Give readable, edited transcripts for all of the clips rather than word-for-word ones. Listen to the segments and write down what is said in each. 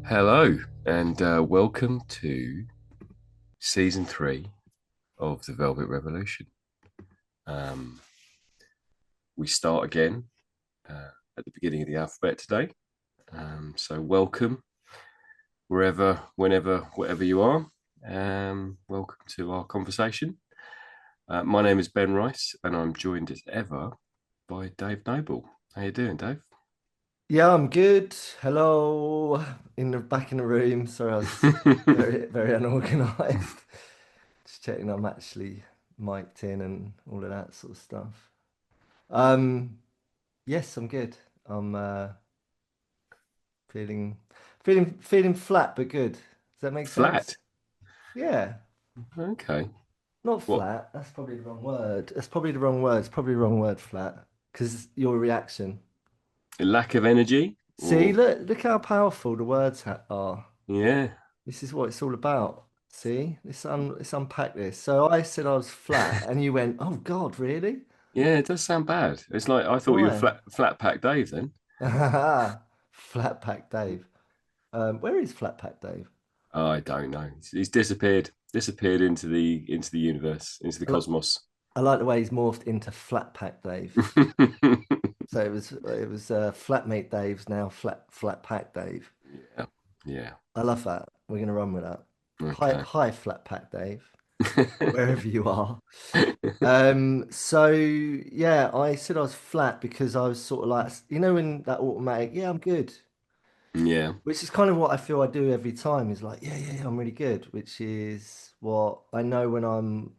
Hello, and welcome to season 3 of the Velvet Revolution. Um, we start again at the beginning of the alphabet today. So, welcome wherever, whenever, whatever you are. Welcome to our conversation. My name is Ben Rice, and I'm joined as ever by Dave Noble. How you doing, Dave? Yeah, I'm good. Hello, back in the room. Sorry, I was very unorganized. Just checking I'm actually mic'd in and all of that sort of stuff. Um, yes, I'm good. I'm feeling feeling flat but good. Does that make sense? Flat. Yeah, Okay. not What? flat. That's probably the wrong word. That's probably the wrong word. It's probably the wrong word, flat, because your reaction. Lack of energy? See, Or look how powerful the words are. yeah, This is what it's all about. See, let's unpack this. So I said I was flat, and you went, "Oh God, really? yeah, it does sound bad. It's like I thought you were Why?" Flatpack Dave then. Flatpack Dave. Where is Flatpack Dave? Oh, I don't know. He's disappeared into the universe, into the I, li- cosmos. I like the way he's morphed into Flatpack Dave. So it was Flatmate Dave's now Flatpack Dave. Yeah, yeah. I love that. We're gonna run with that. Okay. Hi Flatpack Dave, wherever you are. So yeah, I said I was flat because I was sort of like, in that automatic, yeah, I'm good. Yeah. Which is kind of what I feel I do every time is like, yeah, I'm really good, which is what I know when I'm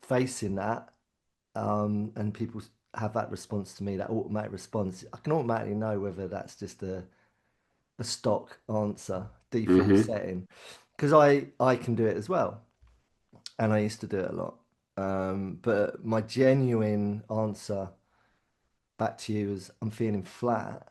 facing that, and people have that response to me, that automatic response, I can automatically know whether that's just a stock answer, default Hmm. setting, because I can do it as well, and I used to do it a lot. But my genuine answer back to you as I'm feeling flat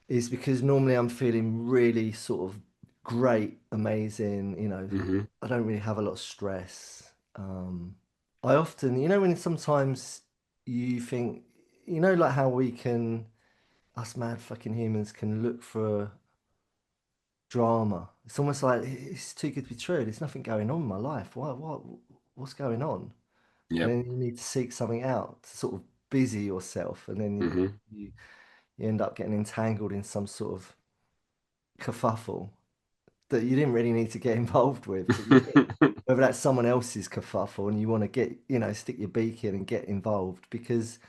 is because normally I'm feeling really sort of great, amazing, Hmm. I don't really have a lot of stress. Um, I often, when sometimes you think, like how us mad fucking humans can look for drama. It's almost like it's too good to be true. There's nothing going on in my life. What's going on? And Yep. then you need to seek something out to sort of busy yourself, and then Hmm. you end up getting entangled in some sort of kerfuffle that you didn't really need to get involved with, but you did. Whether that's someone else's kerfuffle and you want to get, stick your beak in and get involved because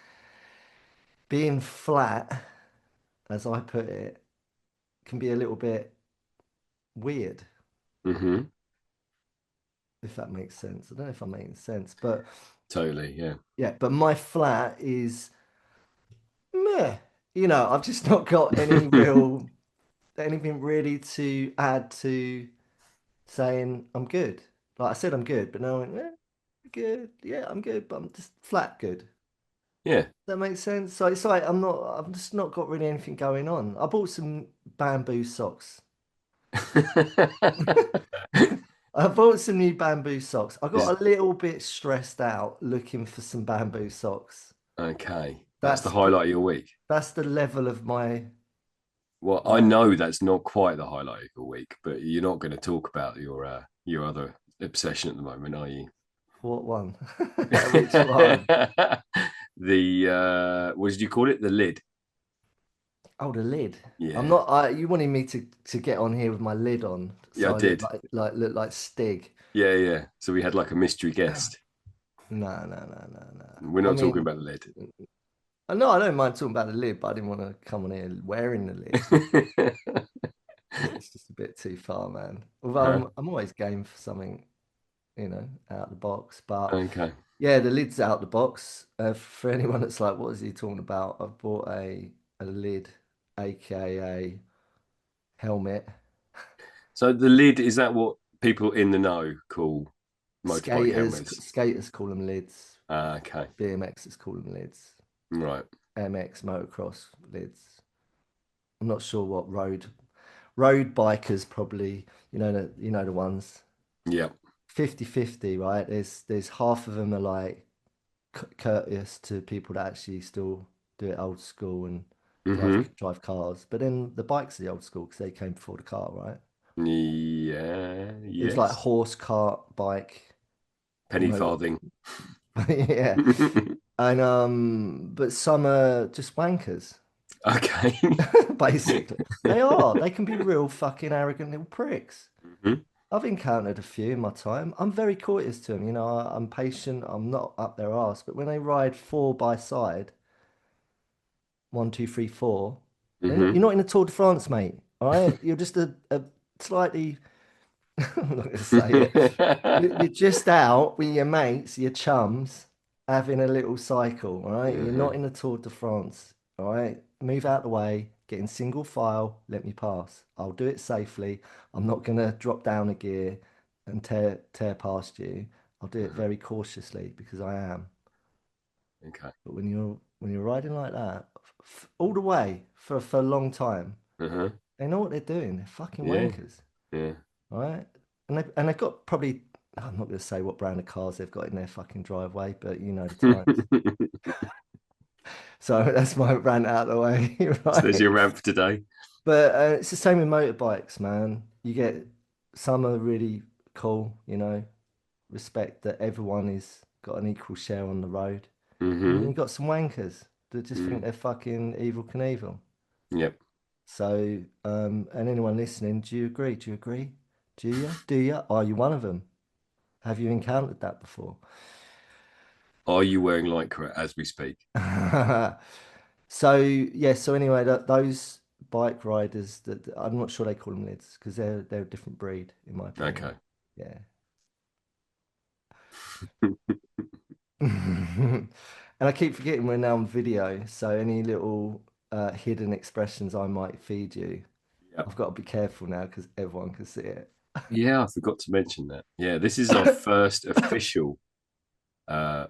being flat, as I put it, can be a little bit weird, Hmm. if that makes sense. I don't know if I'm making sense, but Totally. Yeah. yeah, but my flat is meh. I've just not got anything really to add to saying I'm good. Like I said, I'm good, but no, I went, good. Yeah, I'm good, but I'm just flat good. Yeah. That makes sense. So it's like I've just not got really anything going on. I bought some bamboo socks. I bought some new bamboo socks. I Is got a little bit stressed out looking for some bamboo socks. okay. That's the That's highlight of your week. that's the level of my Well, I uh know that's not quite the highlight of your week, but you're not going to talk about your other obsession at the moment, are you? what one? Which one? The what did you call it? The lid. Oh, the lid. I'm Yeah, not. You wanted me to get on here with my lid on, yeah, I so I did. look like Stig. Yeah, yeah. So we had like a mystery guest. No. We're I not talking mean, about the lid. no, I don't mind talking about the lid, but I didn't want to come on here wearing the lid. It's just a bit too far, man. Although Huh? I'm always game for something, out of the box. But Okay. yeah, the lid's out of the box. For anyone that's like, what is he talking about? I've bought a lid, aka helmet. So the lid is that what people in the know call motorbike helmets? Skaters call them lids. Okay. BMXers call them lids. Right. MX motocross lids. I'm not sure what road bikers probably, the ones Yeah. 50-50, right? There's half of them are like courteous to people that actually still do it old school and Mm-hmm. drive cars. But then the bikes are the old school because they came before the car, right? Yeah. It was like Yes. horse, cart, bike, Penny motor. farthing. Yeah. And but some are just wankers, Okay. basically. They are. They can be real fucking arrogant little pricks. Hmm. I've encountered a few in my time. I'm very courteous to them. I'm patient. I'm not up their arse. But when they ride four by side, one, two, three, four, you're Hmm. not in the Tour de France, mate. All right, you're just a slightly. I'm not going to say it. You're just out with your mates, your chums, having a little cycle. All right, you're not Hmm. in the Tour de France. All right, move out the way. Get in single file. Let me pass. I'll do it safely. I'm not going to drop down a gear and tear past you. I'll do it very cautiously because I am. Okay. But when you're riding like that, all the way for a long time, Uh-huh. they know what they're doing. They're fucking Yeah. wankers, Yeah. right? And they've got probably I'm not going to say what brand of cars they've got in their fucking driveway, but you know the times. So that's my rant out of the way, So there's right? your ramp for today. But it's the same with motorbikes, man. You get some are really cool, respect that everyone is got an equal share on the road. And then Hmm. you got some wankers that just think Mm. they're fucking evil Knievel. Yep. So, and anyone listening, do you agree? Do you agree? Do you? Do you? Are you one of them? Have you encountered that before? Are you wearing Lycra as we speak? So, yeah, so anyway, those bike riders I'm not sure they call them lids because they're a different breed, in my opinion. Okay. Yeah. And I keep forgetting we're now on video, so any little hidden expressions I might feed you, Yep. I've got to be careful now because everyone can see it. Yeah, I forgot to mention that. Yeah, this is our first official uh,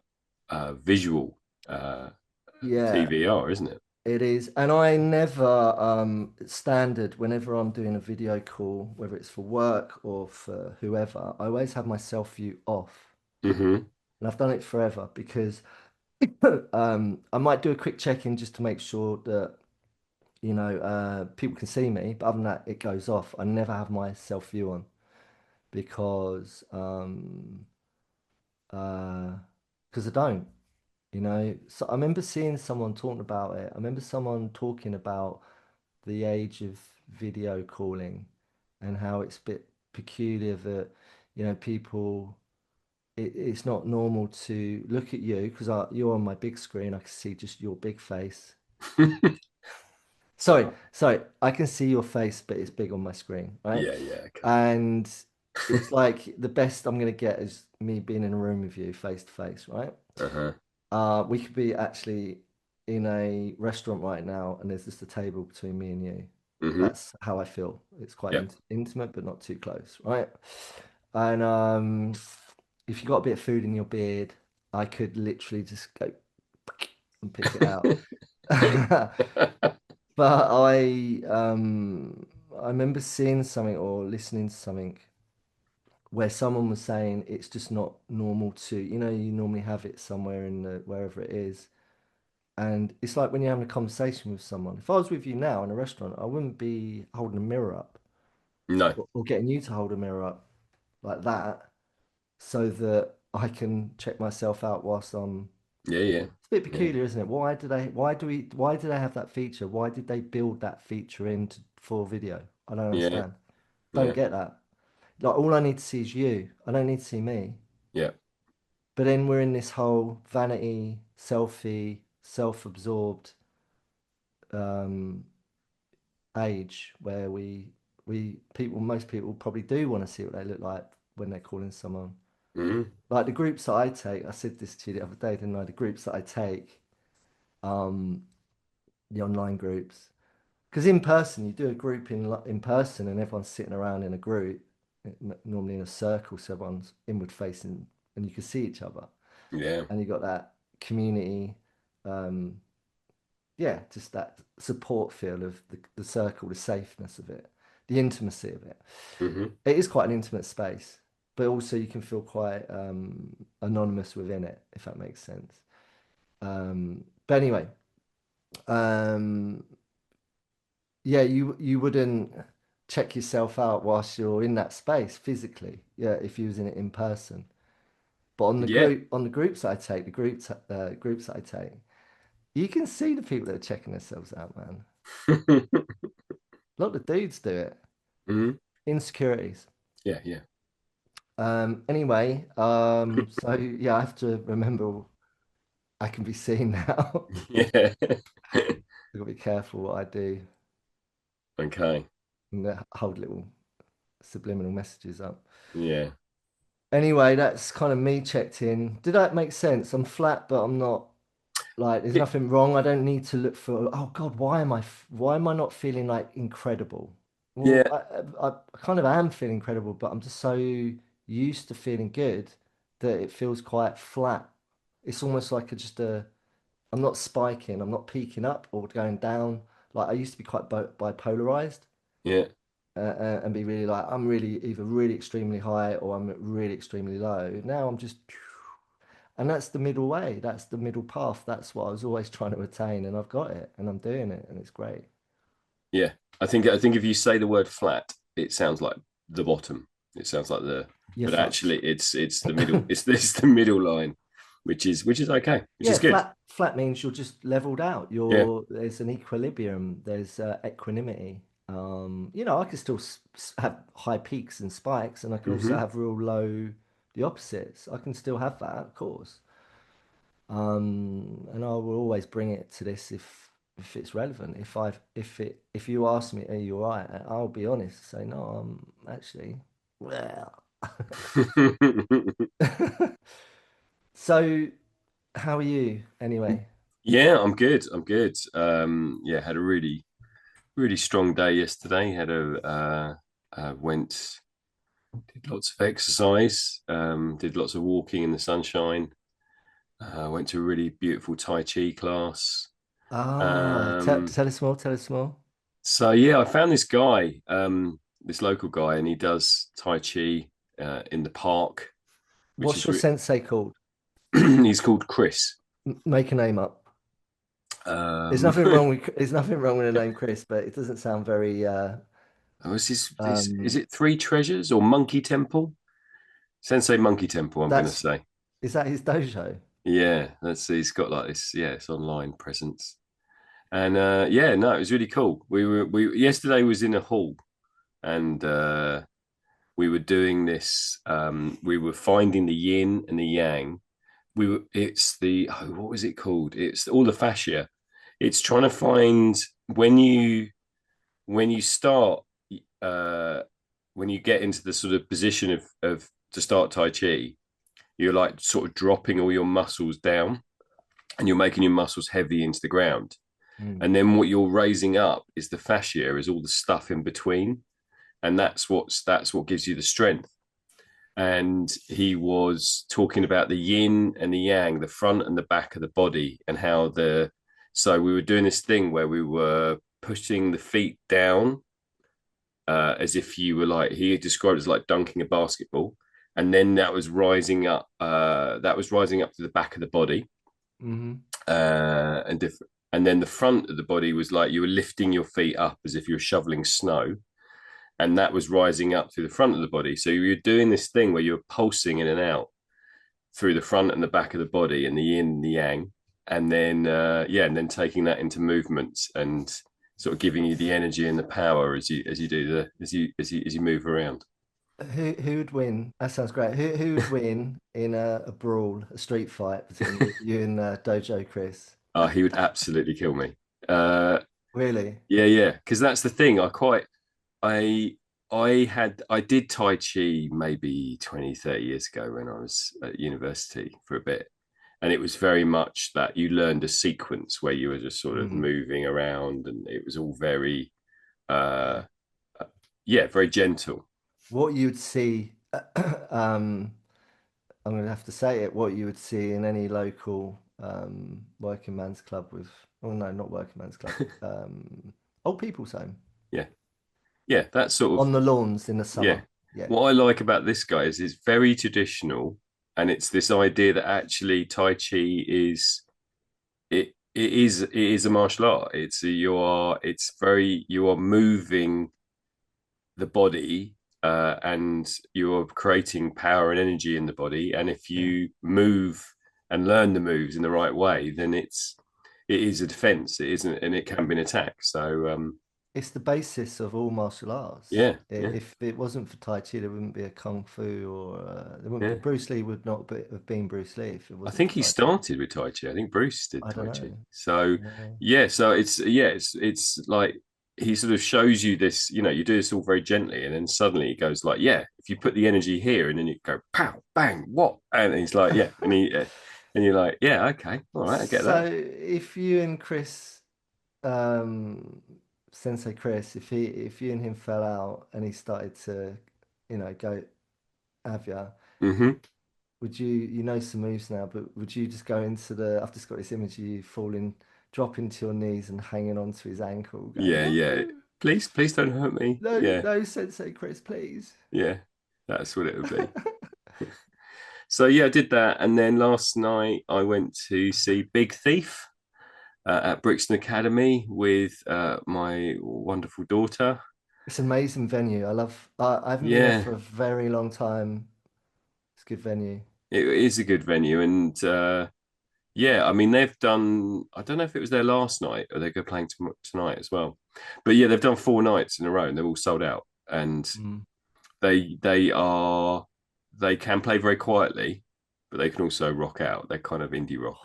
visual Yeah, TVR, isn't it? it is. And I never, standard, whenever I'm doing a video call, whether it's for work or for whoever, I always have my self view off. Hmm. And I've done it forever because I might do a quick check-in just to make sure that, people can see me. But other than that, it goes off. I never have my self view on because, because I don't. So I remember seeing someone talking about it. I remember someone talking about the age of video calling and how it's a bit peculiar that, people, it's not normal to look at you because you're on my big screen. I can see just your big face. Sorry, Right. sorry, I can see your face, but it's big on my screen, right? Yeah, yeah, okay. And it's like the best I'm gonna get is me being in a room with you face to face, right? Uh-huh. We could be actually in a restaurant right now, and there's just a table between me and you. Hmm. That's how I feel. It's quite Yep. intimate, but not too close, right? And if you got a bit of food in your beard, I could literally just go and pick it out. But I remember seeing something or listening to something where someone was saying it's just not normal to, you normally have it somewhere in the wherever it is. And it's like when you're having a conversation with someone. If I was with you now in a restaurant, I wouldn't be holding a mirror up No. or getting you to hold a mirror up like that so that I can check myself out whilst I'm. Yeah, yeah, It's a bit yeah, peculiar, isn't it? Why do they have that feature? Why did they build that feature into for video? I don't yeah, understand. Don't yeah, get that. Like all I need to see is you. I don't need to see me. yeah. But then we're in this whole vanity, selfie, self-absorbed um, age where most people probably do want to see what they look like when they're calling someone. Hmm. Like the groups that I take, I said this to you the other day, didn't I? The groups that I take, um, the online groups, because in person you do a group in person and everyone's sitting around in a group, normally in a circle, so everyone's inward facing and you can see each other, Yeah. and you got that community, um, yeah, just that support feel of the circle, the safeness of it, the intimacy of it. Hmm. It is quite an intimate space, but also you can feel quite anonymous within it, if that makes sense. But anyway, um, yeah, you wouldn't check yourself out whilst you're in that space physically. Yeah, if you was in it in person. But Yeah. on the groups I take, groups I take, you can see the people that are checking themselves out, man. A lot of dudes do it. Mhm. Insecurities. Yeah, yeah. Anyway, so yeah, I have to remember I can be seen now. Yeah. I've got to be careful what I do Okay. and hold little subliminal messages up. Yeah. Anyway, that's kind of me checked in. Did that make sense? I'm flat, but I'm not like there's It- nothing wrong. I don't need to look for, oh God, why am I not feeling like incredible? Well, yeah. I kind of am feeling incredible, but I'm just so used to feeling good that it feels quite flat. It's almost like I'm not spiking, I'm not peaking up or going down. Like I used to be quite bipolarized Yeah. and be really like, I'm really either really extremely high or I'm really extremely low. Now I'm just, and that's the middle way. That's the middle path. That's what I was always trying to attain, and I've got it, and I'm doing it, and it's great. Yeah. I think if you say the word flat, it sounds like the bottom. It sounds like You're but fucked. actually it's the middle. It's the middle line, which is okay, which Yeah, is good. flat means you're just leveled out. Yeah. There's an equilibrium. There's equanimity. You know, I can still have high peaks and spikes, and I can also Hmm. have real low, the opposites. I can still have that, of course. And I will always bring it to this if it's relevant. If you ask me, are you all right? I'll be honest, say no, I'm actually well. So, how are you anyway? Yeah, I'm good. I'm good. Yeah, had a really strong day yesterday. Had a went did lots of exercise. Did lots of walking in the sunshine. Went to a really beautiful Tai Chi class. Ah, Um, tell us more, tell us more. so yeah, I found this guy, this local guy, and he does Tai Chi in the park, which What's is your sensei called? he's called Chris. Make a name up. Um, There's nothing wrong with the name Chris, but it doesn't sound very was this is um it Three Treasures or Monkey Temple? Sensei Monkey Temple, I'm going to that's say. is that his dojo? Yeah, he's got like this. Yeah, it's online presence, and yeah, no, it was really cool. We yesterday was in a hall, and we were doing this. We were finding the yin and the yang. It's the what was it called? It's all the fascia. It's trying to find when you start uh, when you get into the sort of position of to start Tai Chi, you're like sort of dropping all your muscles down and you're making your muscles heavy into the ground. Mm. And then what you're raising up is the fascia, is all the stuff in between. And that's what gives you the strength. And he was talking about the yin and the yang, the front and the back of the body, and how so we were doing this thing where we were pushing the feet down as if you were like he described it as like dunking a basketball, and then that was rising up to the back of the body, Hmm. and different. And then the front of the body was like you were lifting your feet up as if you were shoveling snow, and that was rising up through the front of the body. So you were doing this thing where you were pulsing in and out through the front and the back of the body, and the yin and the yang, and then and then taking that into movements and sort of giving you the energy and the power as you do as you move around. Who would win? That sounds great. Who would win in a brawl, a street fight between you and Dojo Chris? Oh, he would absolutely kill me. Uh, Really? yeah, because that's the thing. I I did Tai Chi maybe 20, 30 years ago when I was at university for a bit. And it was very much that you learned a sequence where you were just sort of Mm. moving around, and it was all very uh yeah, very gentle. What you'd see, um, I'm going to have to say it, what you would see in any local working man's club with, oh no, not working man's club, old people's home Yeah. Yeah, that's sort of on the lawns in the yeah. summer. Yeah. What I like about this guy is it's very traditional, and it's this idea that actually Tai Chi is it it is a martial art. You are moving the body, and you're creating power and energy in the body. And if Yeah. you move and learn the moves in the right way, then it is a defense. It isn't, and it can be an attack. So It's the basis of all martial arts. yeah, yeah, If it wasn't for Tai Chi, there wouldn't be a Kung Fu or there wouldn't yeah. be, Bruce Lee would not have been Bruce Lee if it I wasn't think for he Tai Chi. started with Tai Chi. I think Bruce did I don't Tai Chi. know. So Yeah. yeah, so it's like he sort of shows you this, you do this all very gently, and then suddenly it goes like, yeah, if you put the energy here, and then you go pow, bang, what? And he's like, yeah, and you're like, yeah, okay, all right, I get So that. if you and Chris, um, Sensei Chris, if you and him fell out and he started to, go have ya, Hmm. would you know some moves now, but would you just go into I've just got this image of you falling, dropping to your knees and hanging onto his ankle, going, Yeah, yeah. no, Please don't hurt me. no, Yeah, no, Sensei Chris, please. yeah. That's what it would be. So yeah, I did that, and then last night I went to see Big Thief at Brixton Academy with my wonderful daughter. It's an amazing venue. I haven't been there Yeah, for a very long time. It's a good venue. it is a good venue, and yeah, I mean they've done. I don't know if it was their last night or they're going playing tonight as well, but yeah, they've done 4 nights in a row and they're all sold out, and Mm. they they can play very quietly, but they can also rock out. They're kind of indie rock.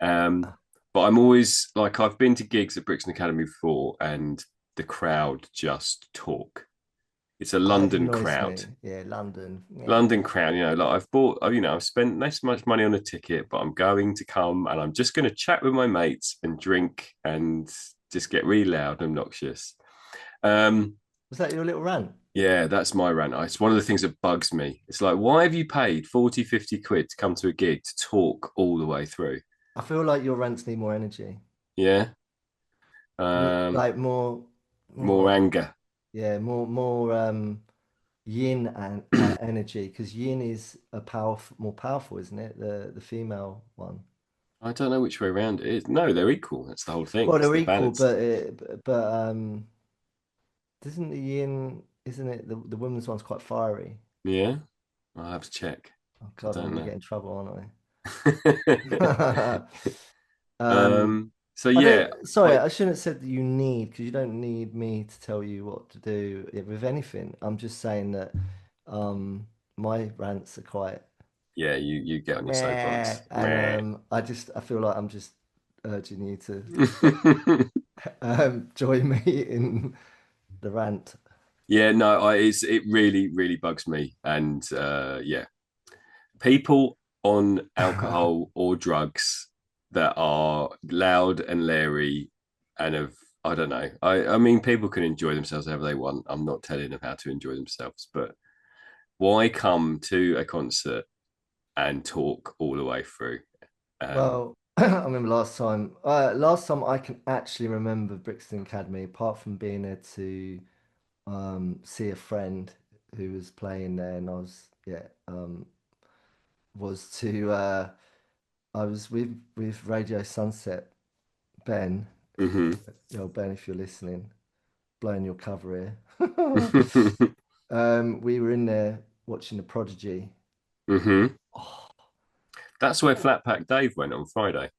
Um, but I'm always like I've been to gigs at Brixton Academy before, and the crowd just talk. It's a It London annoys crowd. me. Yeah, London. London Yeah. crowd, like I've spent this much money on a ticket, but I'm going to come and I'm just going to chat with my mates and drink and just get really loud and obnoxious. Um, Was that your little rant? yeah, that's my rant. It's one of the things that bugs me. It's like, why have you paid 40, 50 quid to come to a gig to talk all the way through? I feel like your rants need more energy. Yeah. Um, Like more more, anger. yeah, more yin and energy because yin is more powerful, isn't it? The female one. I don't know which way around it is. No, they're equal. That's the whole thing. Well, It's they're the equal, balance. but isn't the yin, isn't it? The woman's one's quite fiery. Yeah. I'll have to check. Oh I God, I'm don't gonna know. get in trouble, aren't So I? I yeah, don't, sorry, I I shouldn't have said that you need, because you don't need me to tell you what to do with anything. I'm just saying that my rants are quite yeah, you get on your meh, soapbox. and Meh. I feel like I'm just urging you to join me in the rant. Yeah, no, it really really bugs me, and yeah, people on alcohol or drugs that are loud and leery and have I don't know. I mean, people can enjoy themselves however they want. I'm not telling them how to enjoy themselves, but why come to a concert and talk all the way through? Um, Well, I remember last time I can actually remember Brixton Academy, apart from being there to see a friend who was playing there, and was to I was with Radio Sunset Ben, mhm. Ben, if you're listening, blowing your cover here. We were in there watching The Prodigy. Mhm. Oh, That's where Flatpack Dave went on Friday.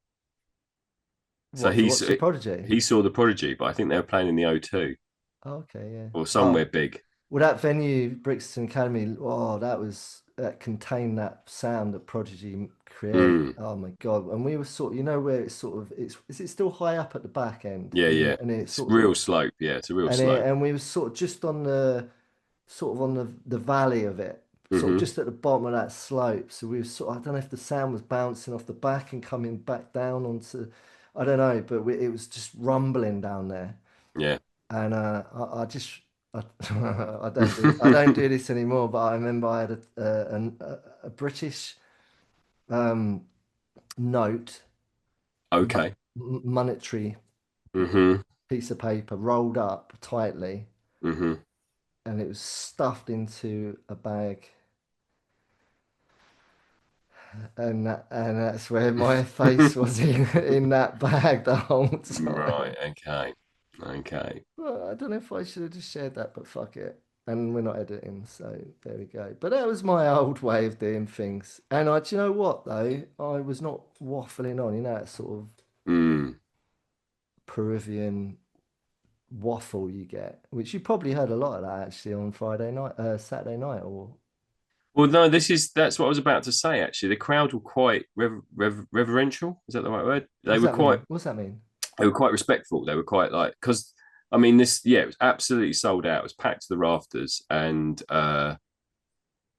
So what to watch The Prodigy? he saw the Prodigy, but I think they were playing in the O2 Oh, okay, yeah. or somewhere Oh, big. well, that venue, Brixton Academy, oh, that contained that sound that Prodigy create. Mm. Oh my God! And we were where it's sort of it's is it still high up at the back end, Yeah, yeah. and it's It's sort of real slope. Yeah, it's a real slope. and we were sort of just on the sort of on the valley of it, sort of Hmm. just at the bottom of that slope. So we were I don't know if the sound was bouncing off the back and coming back down onto, I don't know, but it was just rumbling down there. Yeah. And I just I, I don't do this anymore. But I remember I had a British um, note, Okay. monetary Hmm. piece of paper rolled up tightly, Hmm. and it was stuffed into a bag. and that's where my face was in that bag the whole Right. time. Okay. Okay. Well, I don't know if I should have just shared that, but fuck it. And we're not editing, so there we go. But that was my old way of doing things. And do you know what though? I was not waffling on, that sort of Mm. Peruvian waffle you get, which you probably heard a lot of that actually on Friday night, Saturday night, or Well, no, that's what I was about to say. Actually, the crowd were quite reverential. Is that the right word? what does that mean? What's that mean? They were quite respectful. They were quite like because I mean this, yeah, it was absolutely sold out. It was packed to the rafters, and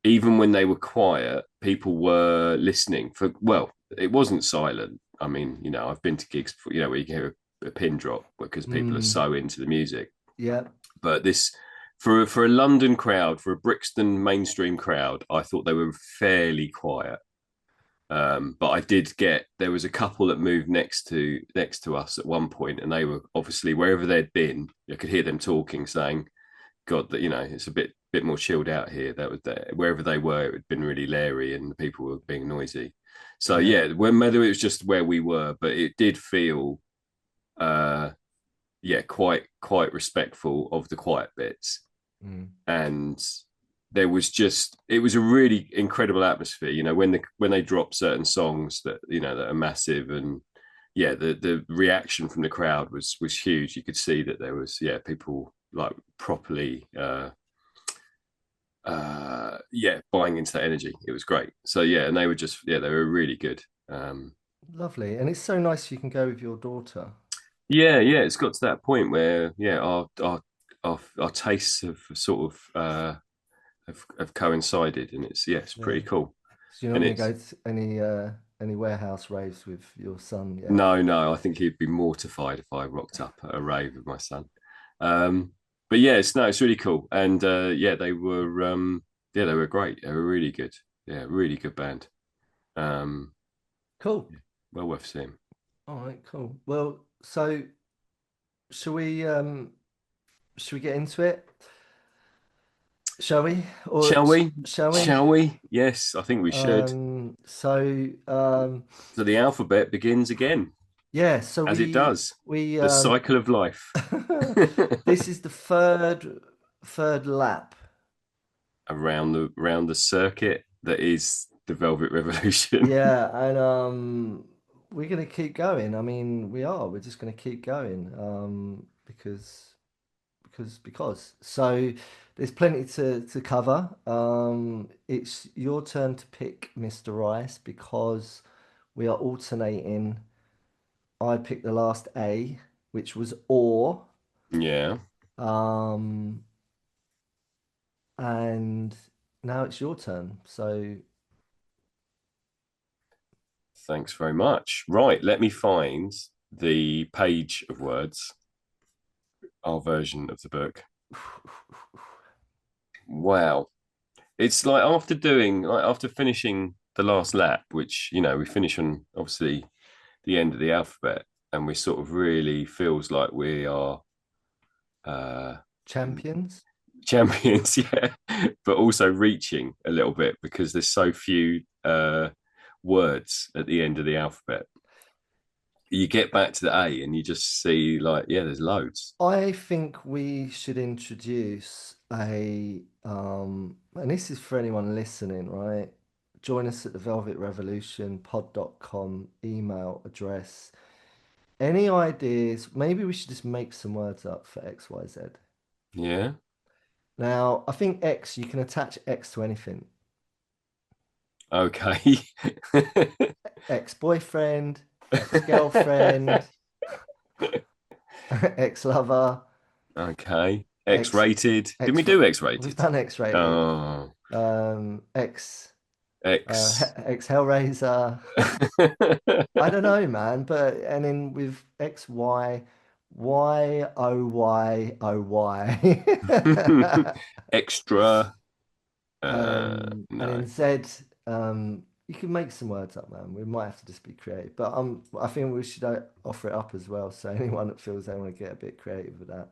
even when they were quiet, people were listening. For well, it wasn't silent. I mean, I've been to gigs, where you can hear a pin drop because people are Mm, so into the music. yeah. But this, for a London crowd, for a Brixton mainstream crowd, I thought they were fairly quiet. But I did get there was a couple that moved next to us at one point, and they were obviously wherever they'd been. I could hear them talking, saying, "God, that it's a bit more chilled out here." That was there. Wherever they were, it had been really leery, and the people were being noisy. So Yeah. yeah, whether it was just where we were, but it did feel, uh, yeah, quite respectful of the quiet bits, Mm. and it was a really incredible atmosphere, when they drop certain songs that are massive, and yeah, the reaction from the crowd was huge. You could see that there was, yeah, people like properly yeah, buying into that energy. It was great. So yeah, and they were just, yeah, they were really good. Lovely. And it's so nice you can go with your daughter. Yeah, it's got to that point where, yeah, our tastes have sort of have coincided, and it's Yeah. pretty cool. So you're not And going to it's go to any warehouse raves with your son yet? no, I think he'd be mortified if I rocked up at a rave with my son. Um, but yeah, it's really cool, and yeah, they were great. They were really good. Yeah, really good band. Um, Cool. yeah, well worth seeing. All right, cool. Well, so shall we um shall we get into it? Shall we? Or Shall we? shall we? Shall we? Yes, I think we should. So So the alphabet begins again, yeah, so as it we does. we The cycle of life. this is the third lap. around the circuit that is the Velvet Revolution. Yeah, and we're gonna keep going. I mean, we are. We're just gonna keep going. Because. So there's plenty to cover. It's your turn to pick Mr. Rice because we are alternating. I picked the last A, which was or. Yeah, Um, and now it's your turn. So thanks very much. Right, let me find the page of words, our version of the book. Wow. It's like after finishing the last lap, which, we finish on obviously the end of the alphabet, and we sort of really feels like we are uh champions. champions, yeah, but also reaching a little bit because there's so few words at the end of the alphabet. You get back to the A and you just see, like, yeah, there's loads. I think we should introduce and this is for anyone listening, right? Join us at the Velvet Revolution pod.com email address. Any ideas? Maybe we should just make some words up for XYZ. Yeah. Now, I think X, you can attach X to anything. Okay. Ex-boyfriend, ex-girlfriend, ex-lover, Okay. ex X-rated. Didn't we ex do we've X-rated? done X-rated. Oh, Ex X. ex Hellraiser. I don't know, man, but and then with X Y Y O Y O Y. Extra. And No. in Z, you can make some words up, man. We might have to just be creative, but I think we should offer it up as well. So anyone that feels they want to get a bit creative with that,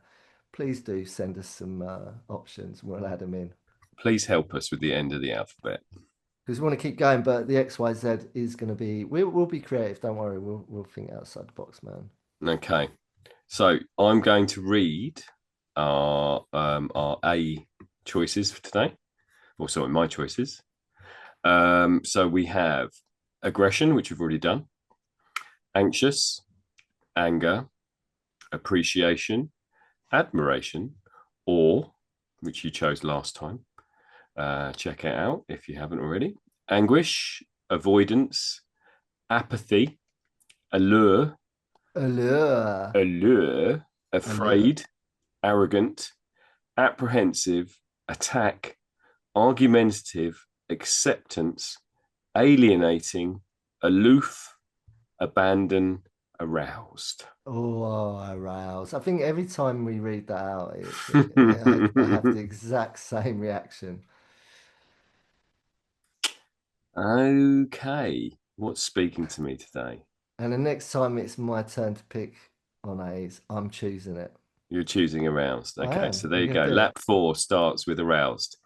please do send us some options and we'll add them in. Please help us with the end of the alphabet. because we want to keep going, but the XYZ is going to be, we'll be creative. Don't worry. We'll think outside the box, man. Okay. So I'm going to read our A choices for today, or sorry, my choices. So we have aggression, which we've already done, anxious, anger, appreciation, admiration, awe, which you chose last time. Check it out if you haven't already. Anguish, avoidance, apathy, allure, Allure. Allure. afraid, arrogant, apprehensive, attack, argumentative, acceptance, alienating, aloof, abandon, aroused. Oh, aroused. I think every time we read that out, I have the exact same reaction. Okay. What's speaking to me today? And the next time it's my turn to pick on A's, I'm choosing it. You're choosing aroused. I Okay, am. so there I'm you going go. to do it. Lap 4 starts with aroused.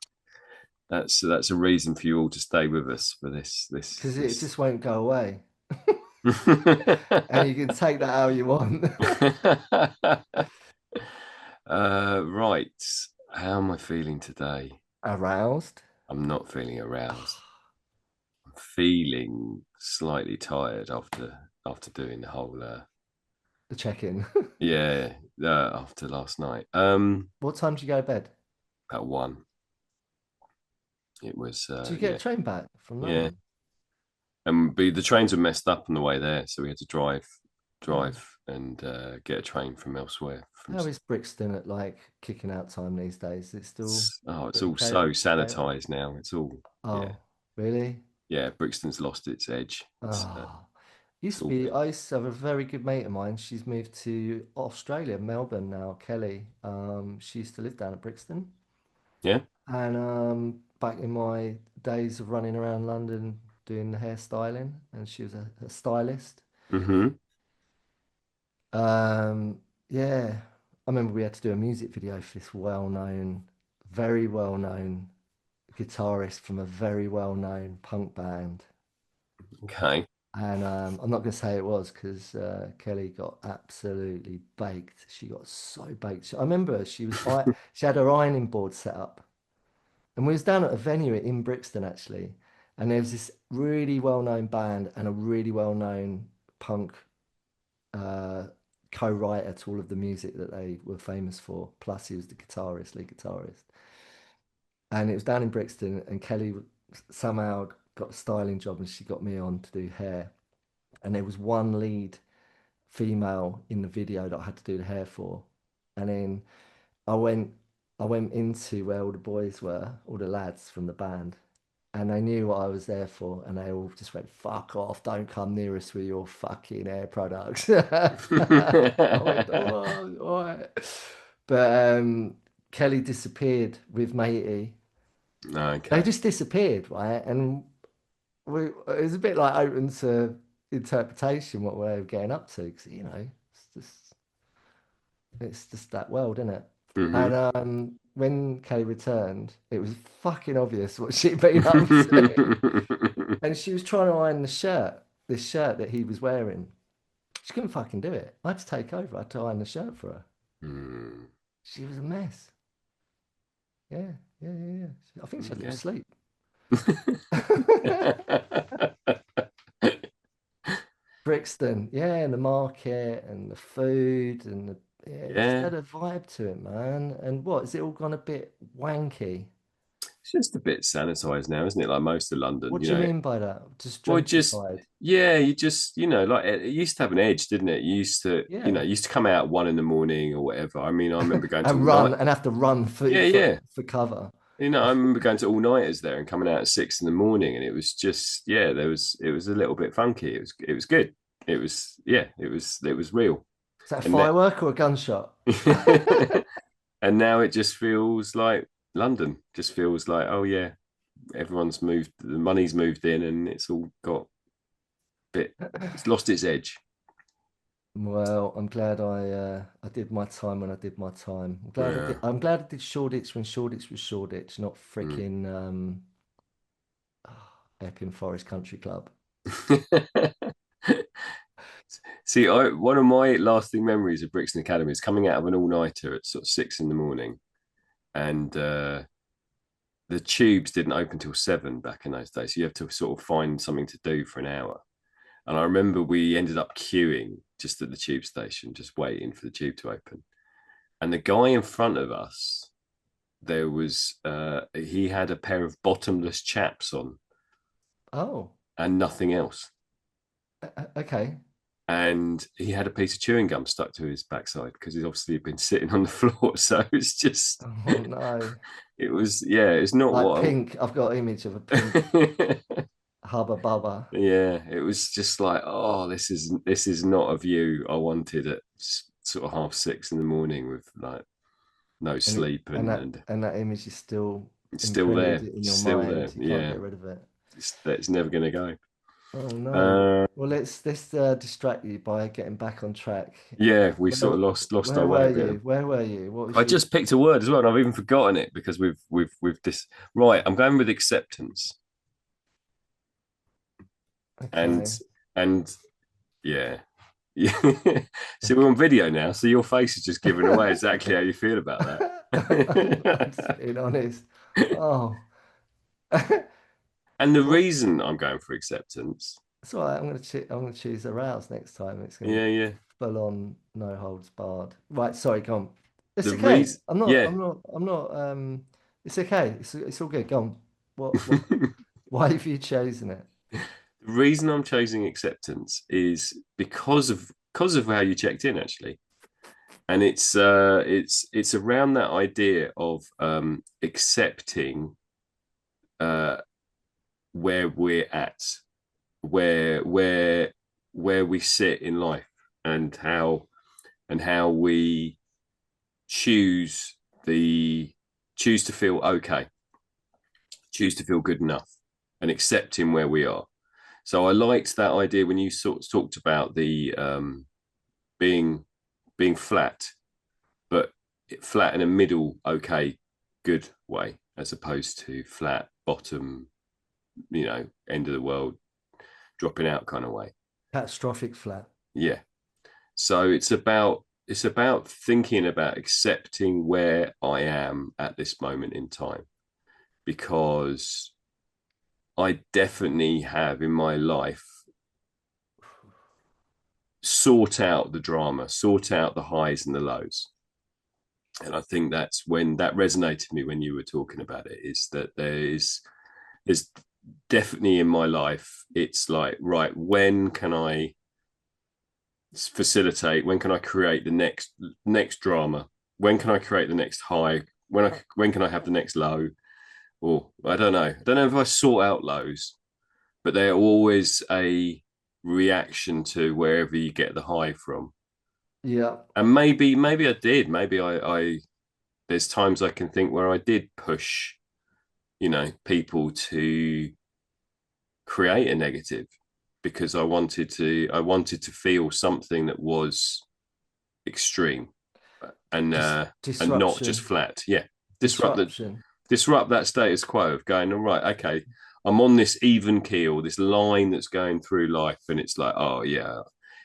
That's a reason for you all to stay with us for Because it this. just won't go away. And you can take that how you want. Right. How am I feeling today? Aroused. I'm not feeling aroused. I'm feeling slightly tired after doing the whole The check-in. yeah after last night. What time did you go to bed? At one. It was Did you get a yeah train back from yeah, London? and the trains were messed up on the way there, so we had to Oh. drive and get a train from elsewhere. From How is Brixton at like kicking out time these days? It's still it's all okay. so Okay. sanitized now. It's all yeah Oh, really? yeah. Brixton's lost its edge. Oh, It's used to all be. good. I used to have a very good mate of mine. She's moved to Australia, Melbourne now. Kelly. She used to live down at Brixton, Yeah. and back in my days of running around London doing the hairstyling, and she was a stylist. Mm-hmm. Um, yeah, I remember we had to do a music video for this well-known, very well-known guitarist from a very well-known punk band. Okay. And I'm not going to say it was because Kelly got absolutely baked. She got so baked. I remember she had her ironing board set up, and we was down at a venue in Brixton actually, and there was this really well-known band and a really well-known punk uh, co-writer to all of the music that they were famous for. Plus, he was the guitarist, lead guitarist, and it was down in Brixton. And Kelly somehow got a styling job, and she got me on to do hair. And there was one lead female in the video that I had to do the hair for. And then I went I went into where all the boys were, all the lads from the band, and they knew what I was there for, and they all just went, "Fuck off, don't come near us with your fucking hair products." I went, "Oh, all right." But Kelly disappeared with matey. They Okay. just disappeared, right? And it was a bit like open to interpretation what we were getting up to, because it's just that world, isn't it? Mm-hmm. And when Kay returned, it was fucking obvious what she'd been up to. And she was trying to iron this shirt that he was wearing. She couldn't fucking do it. I had to take over. I had to iron the shirt for her. Mm. She was a mess. Yeah, yeah. I think she had a little Okay. sleep. Brixton, yeah, and the market and the food and yeah, it just Yeah. had a vibe to it, man. And what, is it all gone a bit wanky? It's just a bit sanitized now, isn't it? Like most of London, What do you mean by that? Just Well, just gentrified? yeah, you just like it used to have an edge, didn't it? You used to, Yeah. it used to come out at 1 in the morning or whatever. I mean, I remember going to And all night. run and have to run for Yeah, for, yeah. for cover. I remember going to all nighters there and coming out at 6 in the morning, and it was just it was a little bit funky. It was good. It was real. Is that a And that firework or a gunshot? and now it just feels like London. Just feels like, oh yeah, everyone's moved, the money's moved in, and it's all got it's lost its edge. Well, I'm glad I did my time when I did my time. Yeah. I'm glad I did Shoreditch when Shoreditch was Shoreditch, not Mm. freaking Epping Forest Country Club. See, one of my lasting memories of Brixton Academy is coming out of an all-nighter at sort of 6 in the morning, and the tubes didn't open till 7 back in those days. So you have to sort of find something to do for an hour. And I remember we ended up queuing just at the tube station, just waiting for the tube to open. And the guy in front of us, there was he had a pair of bottomless chaps on Oh, and nothing else. okay. And he had a piece of chewing gum stuck to his backside because he's obviously been sitting on the floor. So it's just, Oh no. it was, yeah, it's not Like what pink. I've got an image of a pink I, Hubba Bubba. yeah, it was just like, oh, this is not a view I wanted at sort of 6:30 in the morning with like no And it sleep and and that image is still it's still imprinted there, in it's your still there. mind. You can't Yeah, get rid of it. it's never going to go. Oh no. Uh, Well, let's distract you by getting back on track. yeah, we sort Where of lost our where way a were bit. you? Where were you? What was I you? just picked a word as well, and I've even forgotten it because we've this right. I'm going with acceptance, and Okay. and yeah, yeah. See, we're on video now, so your face is just giving away exactly how you feel about I'm just that. being honest. Oh, And the what? reason I'm going for acceptance, It's all right. I'm gonna choose arouse next time. It's gonna be yeah, yeah. full on, no holds barred. Right. Sorry. Go on. It's The okay. reason, I'm not. yeah. I'm not. I'm not. It's okay. It's all good. Go on. What? Why have you chosen it? The reason I'm choosing acceptance is because of how you checked in actually, and it's around that idea of accepting uh, where we're at, where where where we sit in life, and how we choose the choose to feel okay, choose to feel good enough, and accepting where we are. So I liked that idea when you sort of talked about the being being flat, but flat in a middle, okay, good way, as opposed to flat bottom, end of the world, dropping out kind of way. Catastrophic flat. Yeah. So it's about thinking about accepting where I am at this moment in time, because I definitely have in my life sort out the drama, sort out the highs and the lows. And I think that's when that resonated with me when you were talking about it, is that there's definitely in my life, it's like, right, when can I facilitate, when can I create the next drama, when can I create the next high, when can I have the next low, or I don't know if I sort out lows, but they're always a reaction to wherever you get the high from. Yeah. And maybe I did, maybe I there's times I can think where I did push people to create a negative, because I wanted to feel something that was extreme, and not just Disruption. flat. Yeah, disrupt the Disruption. disrupt that status quo of going, all right, okay, I'm on this even keel, this line that's going through life, and it's like, oh yeah,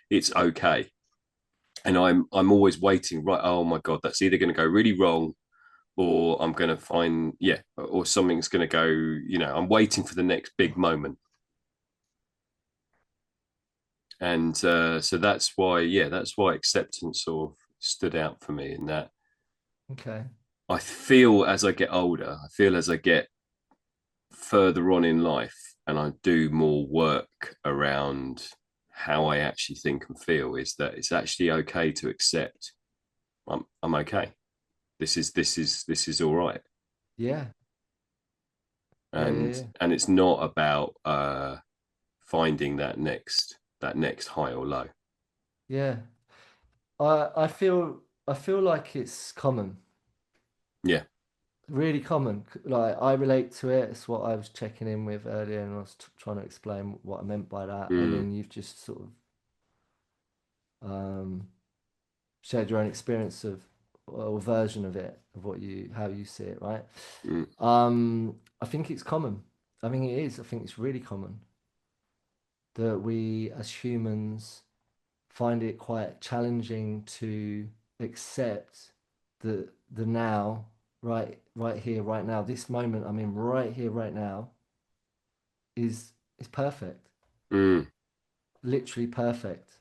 it's okay. And I'm always waiting, right? Oh my god, that's either going to go really wrong, or I'm going to find, yeah, or something's going to go. I'm waiting for the next big moment, and so that's why acceptance sort of stood out for me. In that, Okay. I feel as I get older, I feel as I get further on in life, and I do more work around how I actually think and feel, is that it's actually okay to accept I'm okay. This is all right. Yeah. Yeah. Yeah. and Yeah. and it's not about finding that next high or low. Yeah. I feel like it's common, Yeah. really common. Like I relate to it. It's what I was checking in with earlier, and I was trying to explain what I meant by that. And Mm, then you've just sort of shared your own experience of or version of it, of what you how you see it, right? mm, I think it's common. I mean, it is. I think it's really common that we as humans find it quite challenging to accept the now, right here, right now. This moment I'm in right here, right now is perfect. Mm, Literally perfect.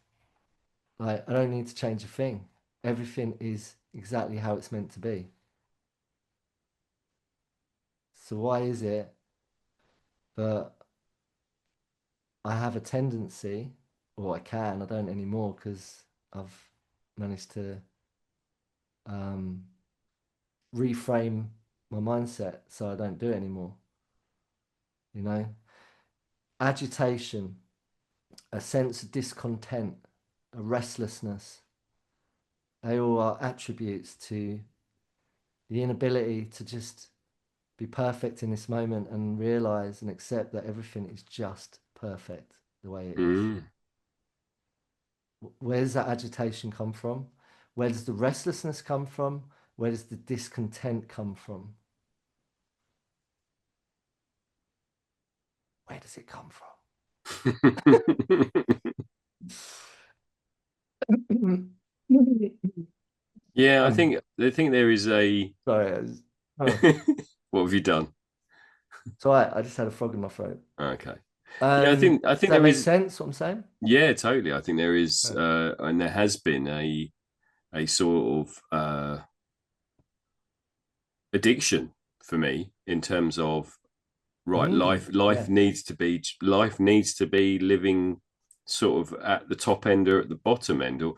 Like I don't need to change a thing. Everything is exactly how it's meant to be. So why is it that I have a tendency, or I don't anymore because I've managed to um, reframe my mindset so I don't do it anymore. You know, agitation, a sense of discontent, a restlessness, they all are attributes to the inability to just be perfect in this moment and realize and accept that everything is just perfect the way it is. mm. Where does that agitation come from? Where does the restlessness come from? Where does the discontent come from? Where does it come from? Yeah, I think there is a. Sorry, oh, What have you done? it's all right. I just had a frog in my throat. Okay. Yeah, I think Does that there make is. sense? What I'm saying? Yeah, totally. I think there is, Yeah. and there has been a sort of addiction for me in terms of right life Yeah. needs to be living sort of at the top end or at the bottom end, or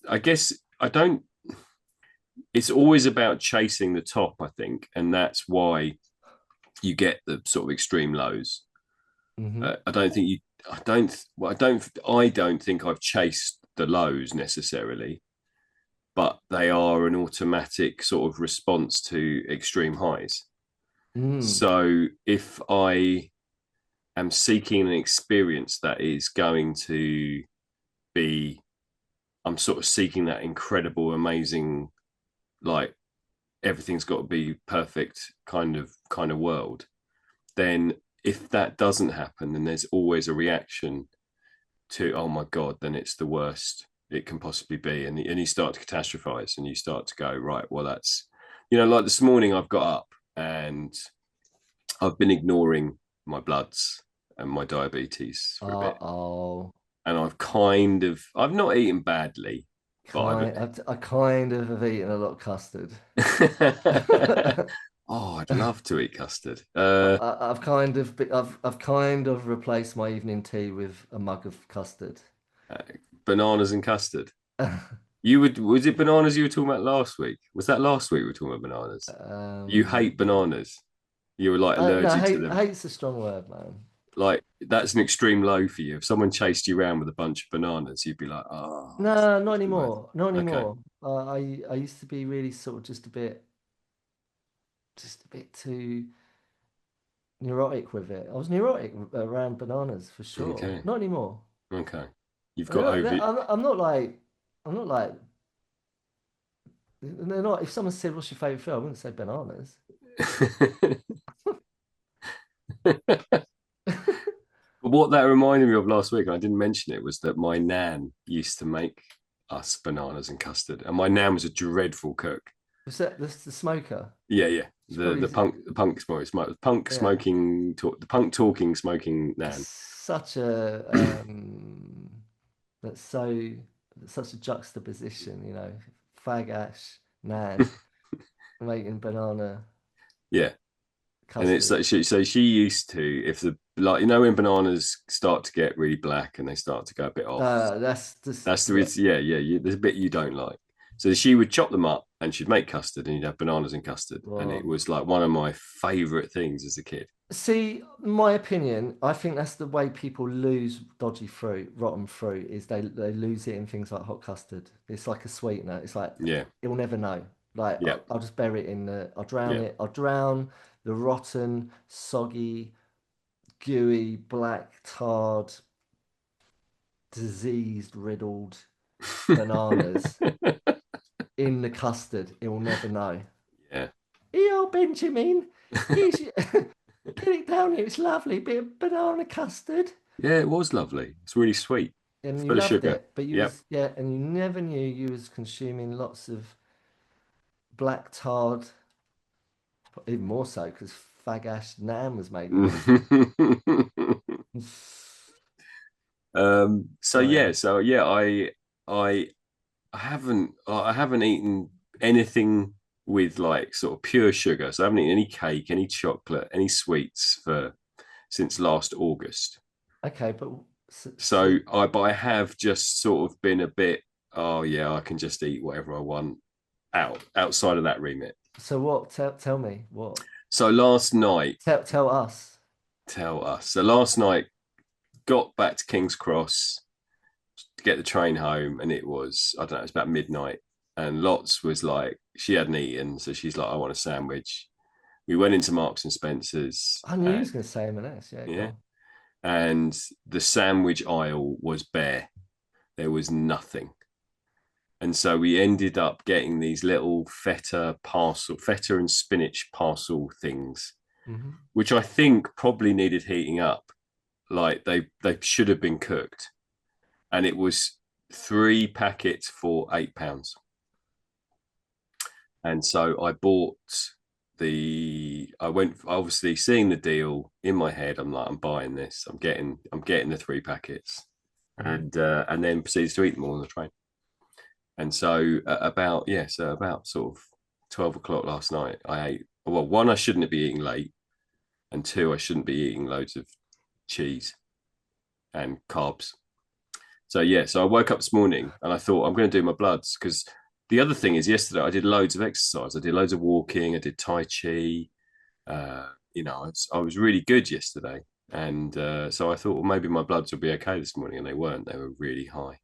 I guess I don't. It's always about chasing the top, I think, and that's why you get the sort of extreme lows. Mm-hmm. I don't think you. I don't. Well, I don't. I don't think I've chased the lows necessarily, but they are an automatic sort of response to extreme highs. Mm. So if I am seeking an experience that is going to be, I'm sort of seeking that incredible, amazing, like everything's got to be perfect kind of world. Then if that doesn't happen, then there's always a reaction to, oh my god, then it's the worst it can possibly be, and you start to catastrophize, and you start to go, right, well, that's, like this morning I've got up and I've been ignoring my bloods and my diabetes for a bit, Uh-oh. and I've not eaten badly, but I kind of have eaten a lot of custard. oh, I'd love to eat custard. I've kind of replaced my evening tea with a mug of custard. Uh, Bananas and custard. Was it bananas you were talking about last week? Was that last week we were talking about bananas? You hate Um, bananas. You were like no, allergic to them. hate's a strong word, man. Like that's an extreme low for you. If someone chased you around with a bunch of bananas, you'd be like, oh, No, not it's the worst. anymore. Not Okay. anymore. I used to be really sort of just a bit too neurotic with it. I was neurotic around bananas for sure. Okay. Not anymore. Okay. You've got They're over not, it. I'm not like, they're not, if someone said, what's your favorite food? I wouldn't say bananas. But what that reminded me of last week, and I didn't mention it, was that my nan used to make us bananas and custard, and my nan was a dreadful cook. Was that the smoker? Yeah, yeah. She The probably, the punk the punk yeah. the punk talking smoking That's nan. such a, that's so, that's such a juxtaposition, fag ash, nan, making banana Yeah, and it's custard. like she used to, if the, like, when bananas start to get really black and they start to go a bit off. That's just, That's the yeah. reason. Yeah, yeah. There's a bit you don't like. So she would chop them up and she'd make custard and you'd have bananas and custard, and it Well, was like one of my favorite things as a kid. see, my opinion, I think that's the way people lose dodgy fruit, rotten fruit, is they lose it in things like hot custard. It's like a sweetener. It's like Yeah, you'll never know. Like yeah, I'll just bury it in the, I'll drown yeah. it. I'll drown the rotten, soggy, gooey, black, tarred, diseased, riddled bananas in the custard. It will never know. Yeah. Yo, Benjamin, here's your... Put it down here. It's lovely. Bit of banana custard. Yeah, it was lovely. It's really sweet, And you full of loved sugar. it, but you Yep. was yeah, and you never knew you was consuming lots of black tarred, even more so because fagash Nam was made with it. So Sorry. yeah, I I haven't eaten anything with like sort of pure sugar. So I haven't eaten any cake, any chocolate, any sweets for since last August. Okay, but So but I have just sort of been a bit, oh yeah, I can just eat whatever I want outside of that remit. so what? Tell me what. So last night, Tell us. tell us. So last night, got back to King's Cross to get the train home, and it was, I don't know, it was about midnight. And Lots was like, she hadn't eaten, so she's like, I want a sandwich. We went into Marks and Spencer's, I knew you and was going to say M&S. Yeah, go yeah, on. and the sandwich aisle was bare. There was nothing. And so we ended up getting these little feta and spinach parcel things, Hmm. which I think probably needed heating up. Like they should have been cooked. And it was 3 packets for £8. And so I bought I went, obviously seeing the deal in my head. I'm like, I'm buying this. I'm getting the 3 packets, Hmm. and then proceeds to eat them all on the train. And so so about sort of 12 o'clock last night, I ate. Well, one, I shouldn't be eating late, and two, I shouldn't be eating loads of cheese and carbs. So yeah, so I woke up this morning and I thought I'm going to do my bloods, because the other thing is yesterday I did loads of exercise. I did loads of walking. I did Tai Chi. I was really good yesterday, and so I thought, well, maybe my bloods will be okay this morning, and they weren't. They were really high,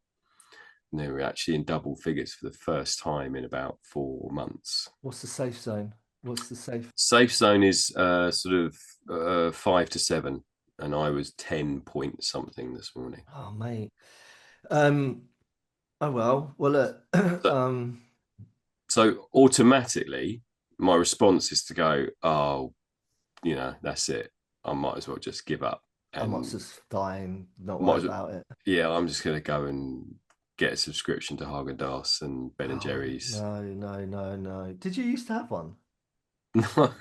and they were actually in double figures for the first time in about 4 months. What's the safe zone? What's the safe? Safe zone is sort of 5 to 7, and I was 10 point something this morning. Oh, mate. Um. Oh well. Well, look. So, so automatically, my response is to go, oh, that's it. I might as well just give up, I might and just die and not might worry as well, about it. yeah, I'm just going to go and get a subscription to Haagen-Dazs and Ben and Oh Jerry's. no, no, no, no. Did you used to have one? No,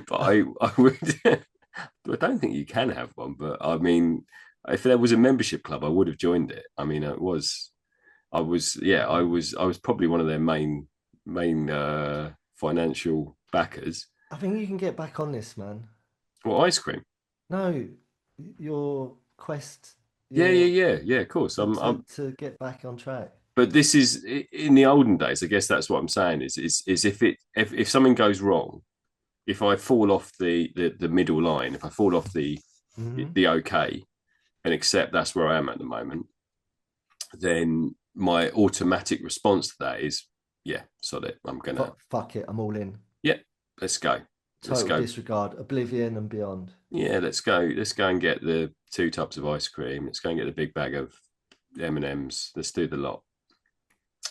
but I would. I don't think you can have one, but I mean, if there was a membership club, I would have joined it. I mean, I was probably one of their main financial backers. I think you can get back on this, man. Well, ice cream. No, your quest, Yeah, yeah, your yeah, yeah. Of course, to get back on track. but this is in the olden days. I guess that's what I'm saying. Is if something goes wrong, if I fall off the middle line, if I fall off Hmm. the okay and accept that's where I am at the moment, then my automatic response to that is, yeah, sod it. I'm gonna, Fuck it, I'm all in. yeah, let's go. Let's Total go. disregard, oblivion and beyond. Yeah, let's go. Let's go and get the 2 tubs of ice cream. Let's go and get the big bag of M&Ms. Let's do the lot. All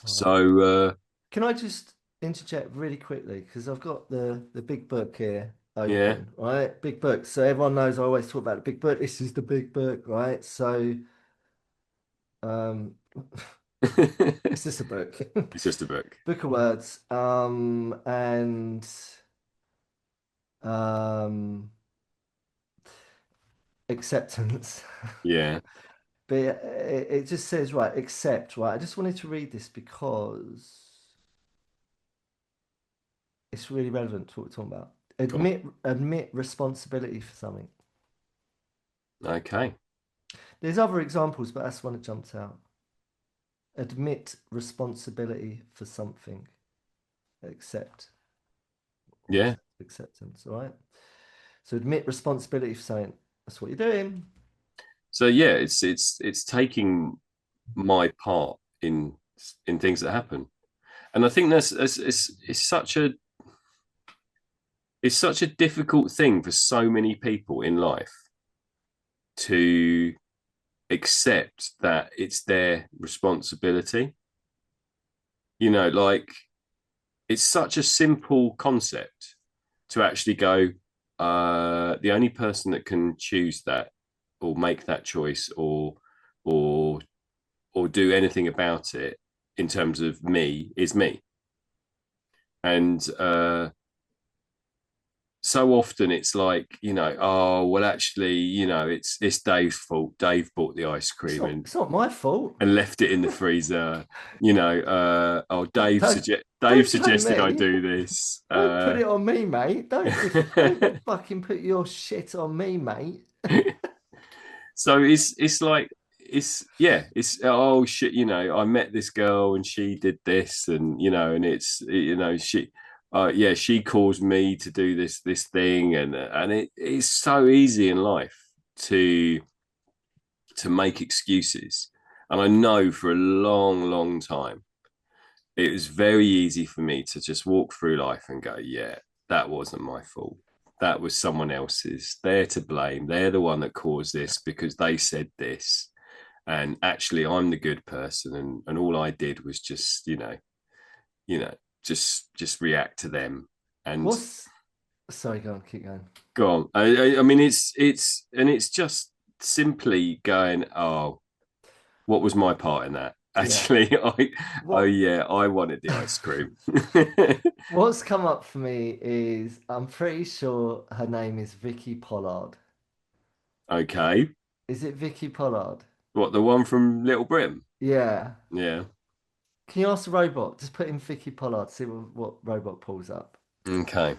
right. So Can I just interject really quickly because I've got the big book here yeah. open, right? Big book. So everyone knows I always talk about the big book. This is the big book, right? So um it's just a book. It's just a book. Book of words. And um acceptance. Yeah. But it just says, right, accept, right? I just wanted to read this because it's really relevant to what we're talking about. Go on. Admit responsibility for something. Okay. There's other examples, but that's one that jumped out. Admit responsibility for something. Accept. Yeah. Acceptance, all right? So admit responsibility for something. That's what you're doing. So yeah, it's taking my part in things that happen, and I think that's it's such a difficult thing for so many people in life to accept that it's their responsibility. Like it's such a simple concept to actually go, the only person that can choose that or make that choice or or do anything about it in terms of me is me. And so often it's like, oh well, actually, it's Dave's fault. Dave bought the ice cream It's not my fault. and left it in the freezer. Oh, Dave Don't blame suggested I me. do this. Don't put it on me, mate. Don't fucking put your shit on me, mate. So it's like it's oh shit, I met this girl and she did this, and and she yeah, she caused me to do this thing, and it's so easy in life to make excuses. And I know for a long time it was very easy for me to just walk through life and go, yeah, that wasn't my fault. That was someone else's. They're to blame. They're the one that caused this because they said this. And actually, I'm the good person, and all I did was just, you know, just react to them. And What's Sorry, go on, keep going. go on. I mean, it's just simply going, oh, what was my part in that? Yeah. Actually, oh What yeah, I wanted the ice cream. what's come up for me is I'm pretty sure her name is Vicky Pollard. Okay. Is it Vicky Pollard? What, the one from Little Britain? Yeah. Yeah. Can you ask the robot? Just put in Vicky Pollard, see what robot pulls up. Okay.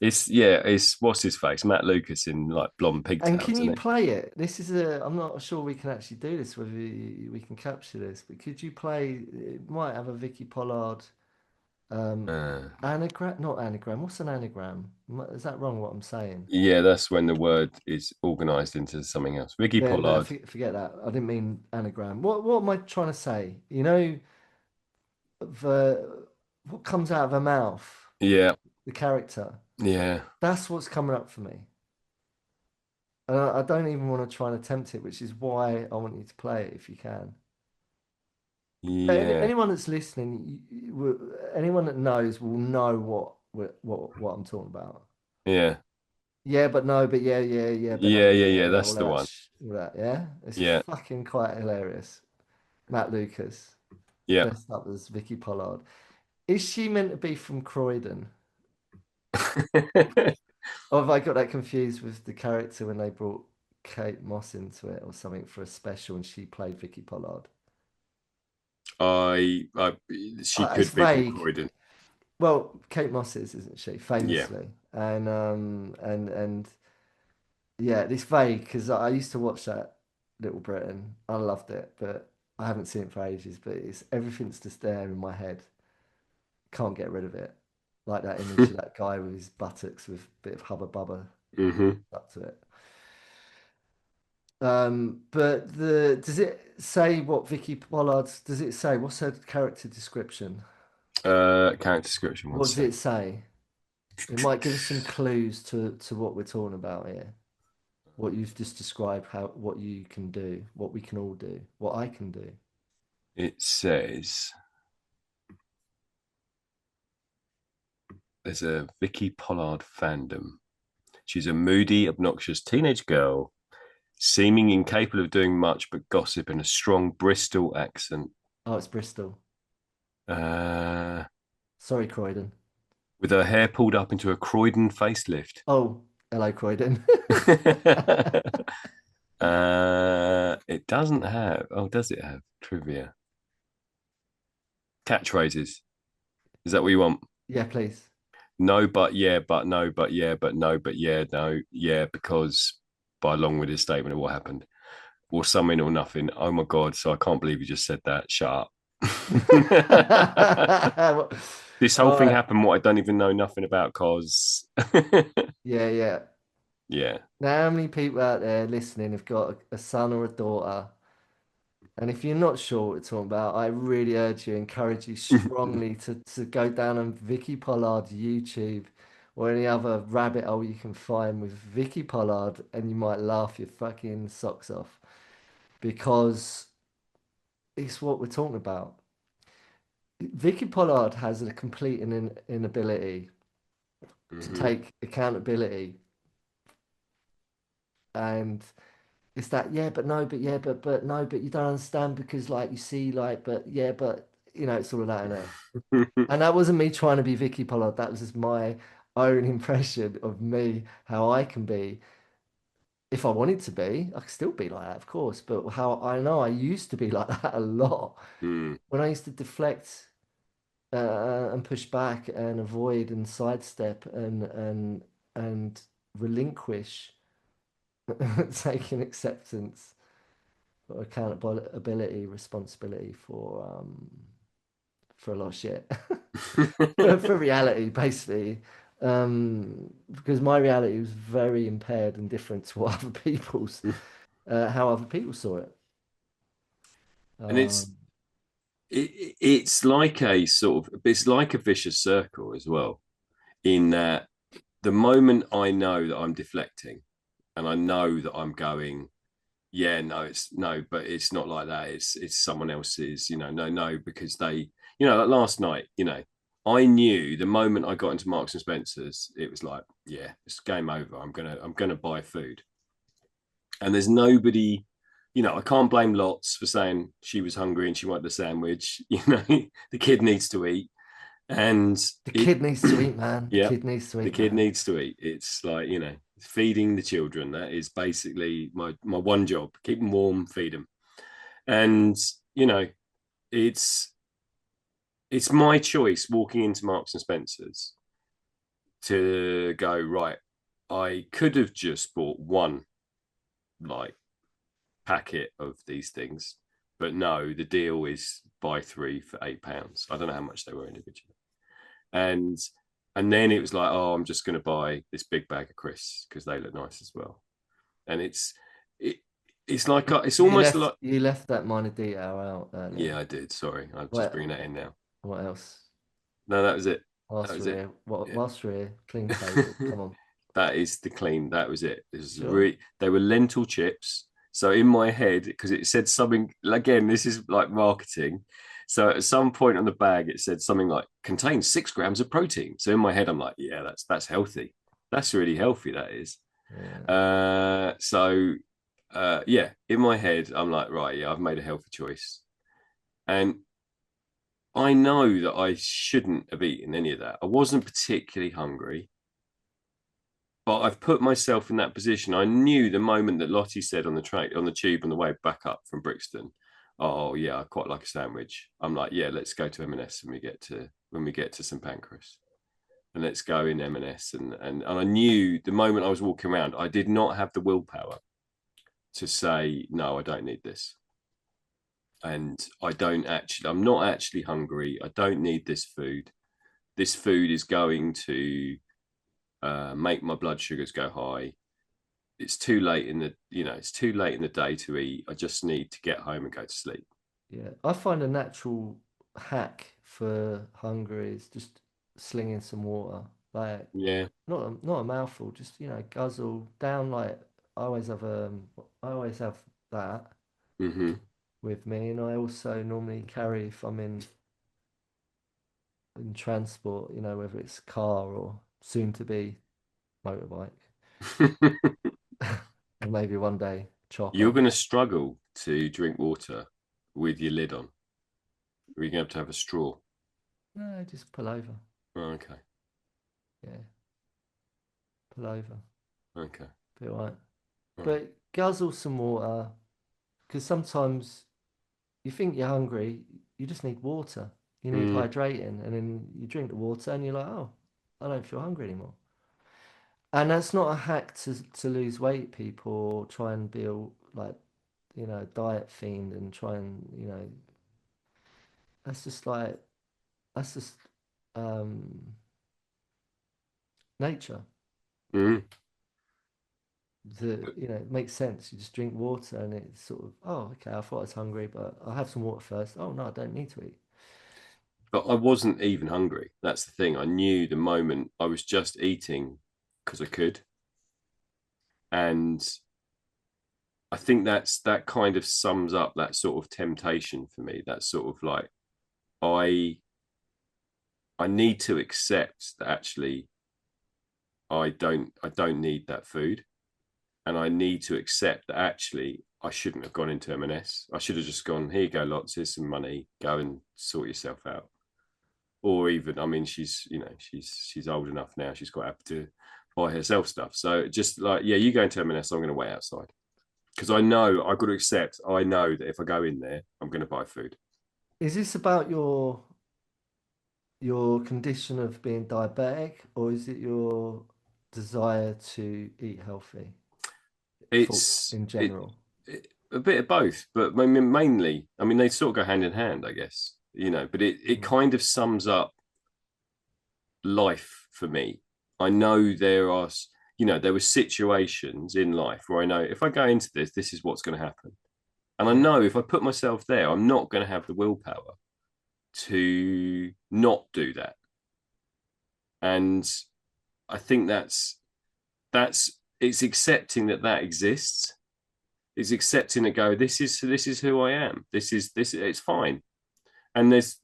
It's what's his face? Matt Lucas in like blonde And pigtails, can isn't you it? play it? I'm not sure we can actually do this, whether we can capture this, but could you play, it might have a Vicky Pollard um, Uh, anagram, not anagram. What's an anagram? Is that wrong what I'm saying? yeah, that's when the word is organized into something else. Vicky Yeah, no, Pollard. forget that. I didn't mean anagram. What am I trying to say? The what comes out of her mouth, Yeah, the character. yeah, That's what's coming up for me. And I don't even want to try and attempt it, which is why I want you to play it if you can. yeah, Anyone that's listening, anyone that knows will know what I'm talking about. yeah, Yeah, but no, but yeah, yeah, yeah, but no, yeah, yeah, yeah, yeah. yeah, That's the one. all that, yeah. It's Yeah, fucking quite hilarious. Matt Lucas yeah. dressed up as Vicky Pollard. Is she meant to be from Croydon? Or have I got that confused with the character when they brought Kate Moss into it or something for a special and she played Vicky Pollard? I, she It's could be from vague. Croydon. Well, Kate Moss is, isn't she? Yeah. Famously, and yeah, it's vague because I used to watch that Little Britain. I loved it, but I haven't seen it for ages. But it's everything's just there in my head. Can't get rid of it. Like that image of that guy with his buttocks with a bit of hubba bubba hmm up to it. But the does it say what Vicky Pollard's? Does it say what's her character description? Character description. One What does sec. it say? It might give us some clues to what we're talking about here. What you've just described, how what you can do, what we can all do, what I can do. It says there's a Vicky Pollard fandom. She's a moody, obnoxious teenage girl, seeming incapable of doing much but gossip in a strong Bristol accent. Oh, it's Bristol. Uh, Sorry, Croydon. with her hair pulled up into a Croydon facelift. Oh, hello, Croydon. It doesn't have. Oh, does it have trivia? Catchphrases. Is that what you want? Yeah, please. No, but yeah, but no, but yeah, but no, but yeah, no, yeah, because by a long-winded statement of what happened, or something or nothing. Oh my god! So I can't believe you just said that. Shut up. This whole All thing right. happened. What I don't even know nothing about, cause Yeah, yeah. yeah. Now, how many people out there listening have got a son or a daughter? And if you're not sure what we're talking about, I really urge you, encourage you strongly to go down on Vicky Pollard's YouTube or any other rabbit hole you can find with Vicky Pollard, and you might laugh your fucking socks off because it's what we're talking about. Vicky Pollard has a complete inability to hmm take accountability. And it's that, yeah, but no, but yeah, but no, but you don't understand because like you see, like, but yeah, but it's all of that in it. And that wasn't me trying to be Vicky Pollard. That was just my own impression of me, how I can be. If I wanted to be, I could still be like that, of course. But how I know I used to be like that a lot. Mm. When I used to deflect and push back and avoid and sidestep and relinquish taking acceptance, accountability, responsibility for a lot of shit. For reality, basically. Because my reality was very impaired and different to what other people's, how other people saw it. And Um, it's like a sort of, it's like a vicious circle as well, in that the moment I know that I'm deflecting and I know that I'm going, yeah, no, it's no, but it's not like that. It's someone else's, no, because they, like last night, I knew the moment I got into Marks and Spencer's, it was like, yeah, it's game over. I'm gonna buy food. And there's nobody, I can't blame Lots for saying she was hungry and she wanted the sandwich. The kid needs to eat. And the it, kid needs to eat, man. The yeah, kid needs to the eat, kid man. needs to eat. It's like, feeding the children. That is basically my one job. Keep them warm, feed them. And, you know, it's it's my choice walking into Marks and Spencer's to go, right, I could have just bought one like packet of these things, but no, the deal is buy three for £8. I don't know how much they were individually. And then it was like, oh, I'm just going to buy this big bag of crisps because they look nice as well. And it it's like it's You almost left like, you left that minor detail out earlier. yeah, I did. Sorry, I'm just What bringing that in now. what else? No, that was it. That Whilst was we're it. here, Yeah. whilst we're here, clean table. Come on. That is the clean. That was it. It was Sure. they were lentil chips. So in my head, because it said something again, this is like marketing. So at some point on the bag, it said something like contains 6 grams of protein. So in my head, I'm like, yeah, that's healthy. That's really healthy. That is. Yeah. Yeah, in my head, I'm like, right, yeah, I've made a healthy choice. And I know that I shouldn't have eaten any of that. I wasn't particularly hungry, but I've put myself in that position. I knew the moment that Lottie said on the train, on the tube on the way back up from Brixton, oh yeah, I quite like a sandwich. I'm like, yeah, let's go to M&S when we get to St Pancras, and let's go in M&S. And I knew the moment I was walking around, I did not have the willpower to say no, I don't need this. And I'm not actually hungry. I don't need this food. This food is going to make my blood sugars go high. It's too late it's too late in the day to eat. I just need to get home and go to sleep. Yeah. I find a natural hack for hunger is just slinging some water. Like Yeah. not a mouthful, just guzzle down like I always have I always have that Mm-hmm. with me, and I also normally carry if I'm in transport, whether it's car or soon to be motorbike, and maybe one day You're chopper. going to struggle to drink water with your lid on. We're going to have a straw. No, just pull over. Oh, okay. Yeah, pull over. Okay. Be all right. All right. But guzzle some water because sometimes you think you're hungry, you just need water. You need Mm, hydrating, and then you drink the water, and you're like, oh, I don't feel hungry anymore. And that's not a hack to lose weight, people, or try and be a like diet fiend and try and that's just like that's just um nature. mm. It makes sense. You just drink water and it's sort of, oh, okay, I thought I was hungry, but I'll have some water first. Oh no, I don't need to eat. But I wasn't even hungry. That's the thing. I knew the moment I was just eating because I could. And I think that kind of sums up that sort of temptation for me. That sort of like I I need to accept that actually I don't need that food. and I need to accept that actually I shouldn't have gone into M&S. I should have just gone, here you go, lots, here's some money, go and sort yourself out. Or even, I mean, she's old enough now, she's quite happy to buy herself stuff. So just like, yeah, you go into M&S, I'm going to wait outside. Because I know I've got to accept, I know that if I go in there, I'm going to buy food. Is this about your condition of being diabetic, or is it your desire to eat healthy for It's in general? a bit of both, but mainly, I mean, they sort of go hand in hand, I guess, but it Mm. kind of sums up life for me. I know there were situations in life where I know if I go into this is what's going to happen. And I Yeah. know if I put myself there, I'm not going to have the willpower to not do that. And I think that's it's accepting that exists. It's accepting that this is who I am. This it's fine. And there's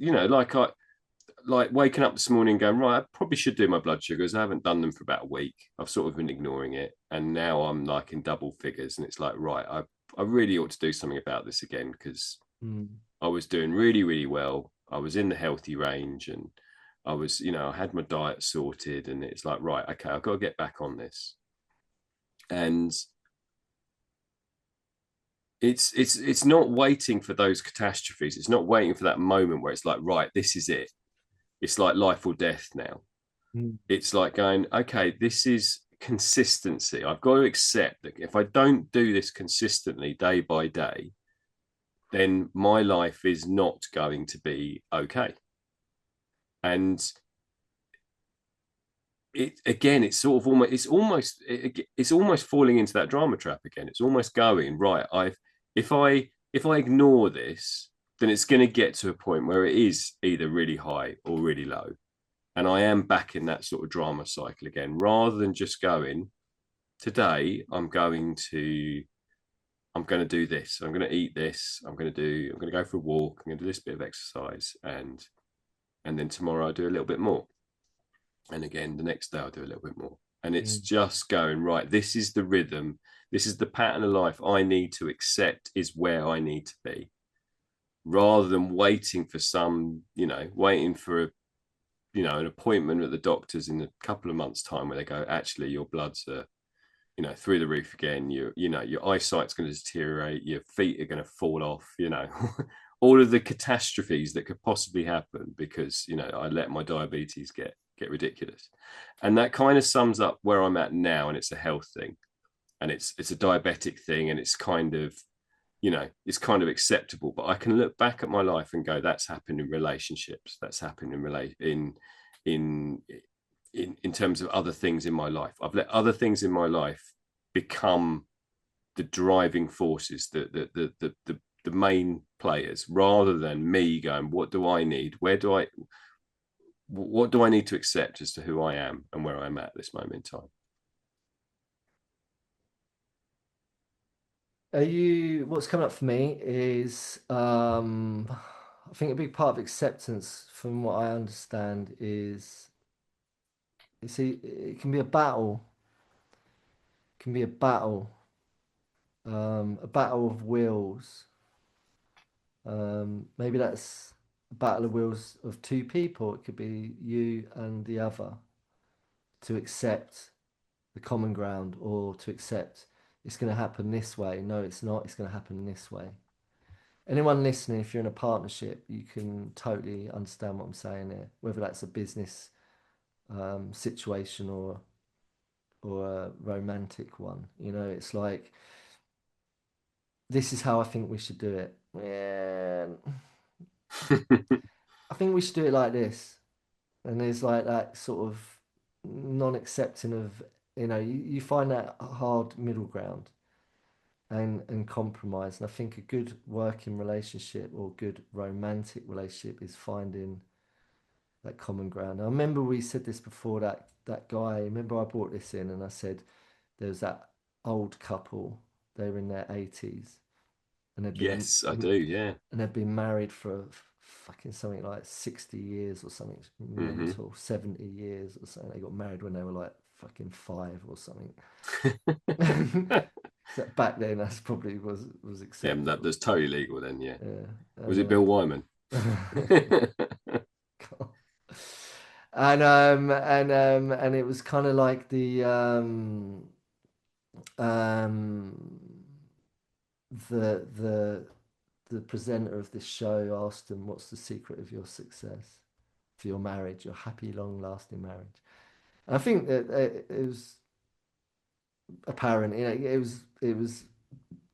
like waking up this morning going, right, I probably should do my blood sugars. I haven't done them for about a week. I've sort of been ignoring it. And now I'm like in double figures. And it's like, right, I really ought to do something about this again because Mm. I was doing really, really well. I was in the healthy range and I had my diet sorted. And it's like, right, okay, I've got to get back on this. And it's not waiting for those catastrophes. It's not waiting for that moment where it's like, right, this is it. It's like life or death now. Mm. It's like going, okay, this is consistency. I've got to accept that if I don't do this consistently day by day, then my life is not going to be okay. And it again, it's almost falling into that drama trap again. It's almost going, right, if I ignore this, then it's going to get to a point where it is either really high or really low. And I am back in that sort of drama cycle again, rather than just going, today I'm going to do this. I'm going to eat this. I'm going to go for a walk. I'm going to do this bit of exercise. And then tomorrow I'll do a little bit more. And again, the next day I'll do a little bit more. And it's Mm. just going, right, this is the rhythm. This is the pattern of life I need to accept is where I need to be. Rather than waiting for an appointment at the doctor's in a couple of months' time where they go, actually, your bloods are, through the roof again. Your eyesight's going to deteriorate. Your feet are going to fall off. All of the catastrophes that could possibly happen because I let my diabetes get ridiculous, and that kind of sums up where I'm at now. And it's a health thing, and it's a diabetic thing, and it's kind of acceptable. But I can look back at my life and go, that's happened in relationships. That's happened in in terms of other things in my life. I've let other things in my life become the driving forces, the main players, rather than me going, what do I need? What do I need to accept as to who I am and where I'm at this moment in time? What's coming up for me is I think a big part of acceptance from what I understand is you see it can be a battle, can be a battle of wills. Maybe that's a battle of wills of two people. It could be you and the other to accept the common ground or to accept it's going to happen this way. No, it's not. It's going to happen this way. Anyone listening, if you're in a partnership, you can totally understand what I'm saying here, whether that's a business situation or a romantic one. It's like this is how I think we should do it. Yeah, I think we should do it like this. And there's like that sort of non-accepting of, you find that hard middle ground and compromise. And I think a good working relationship or good romantic relationship is finding that common ground. I remember we said this before that guy. Remember I brought this in and I said there was that old couple. They were in their 80s and Yes, I do. Yeah. they'd been married for fucking something like 60 years or something Hmm. mental, 70 years or something. They got married when they were like fucking 5 or something. So back then, that's probably was Yeah, acceptable. that's totally legal then. Yeah. Yeah, Was it Bill and Wyman? God. And it was kind of like um the the presenter of this show asked him, "What's the secret of your success for your marriage, your happy, long-lasting marriage?" And I think that it was apparent. It was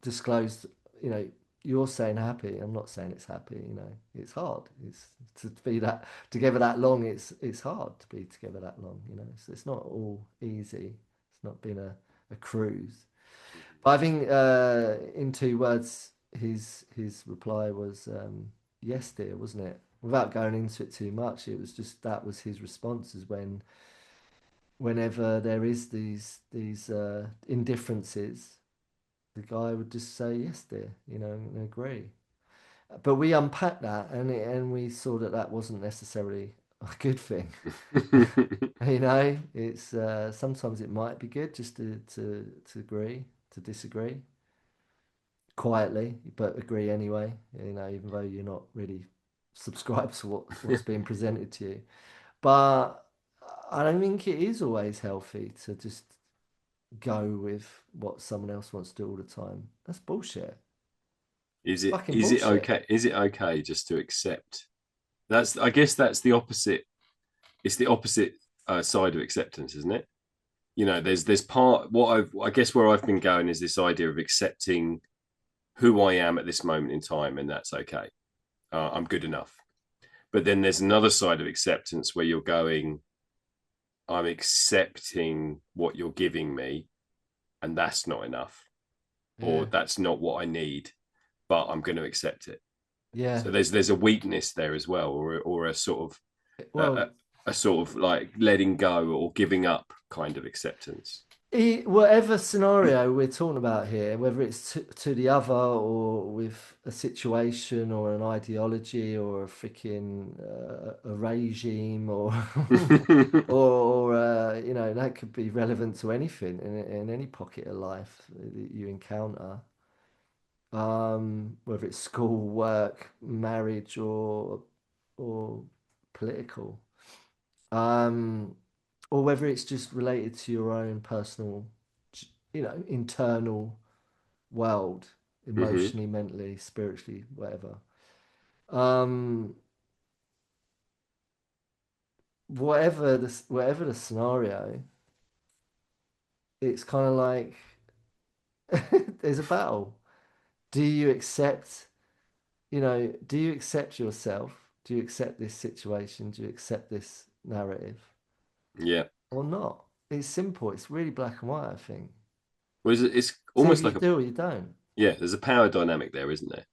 disclosed. You know, you're saying happy. I'm not saying it's happy. You know, it's hard. It's to be that together that long. It's hard to be together that long. You know, it's not all easy. It's not been a cruise. But I think in 2 words, his reply was yes, dear, wasn't it? Without going into it too much, it was just that was his response. Is whenever there is these indifferences, the guy would just say yes, dear, you know, and agree. But we unpacked that, and we saw that that wasn't necessarily a good thing. You know, it's sometimes it might be good just to agree to disagree quietly, but agree anyway. You know, even though you're not really subscribed to what's being presented to you. But I don't think it is always healthy to just go with what someone else wants to do all the time. That's bullshit. Is It's it fucking is it bullshit. okay? Is it okay just to accept? That's I guess that's the opposite. It's the opposite side of acceptance, isn't it? You know, there's part what I guess where I've been going is this idea of accepting who I am at this moment in time, and that's okay. I'm good enough. But then there's another side of acceptance where you're going, I'm accepting what you're giving me, and that's not enough, or Yeah. that's not what I need, but I'm going to accept it. Yeah. So there's a weakness there as well, or a sort of a, Well, a sort of like letting go or giving up kind of acceptance. whatever scenario we're talking about here, whether it's to the other or with a situation or an ideology or a freaking a regime or you know, that could be relevant to anything in any pocket of life that you encounter. Whether it's school, work, marriage, or political, um, or whether it's just related to your own personal, you know, internal world, Mm-hmm. emotionally, mentally, spiritually, whatever. Um, whatever the scenario, it's kind of like there's a battle. Do you accept? You know, do you accept yourself? Do you accept this situation? Do you accept this narrative Yeah. or not? It's simple. It's really black and white, I think. Well, it's It's either almost you like a do or you don't. yeah. There's a power dynamic there, isn't there?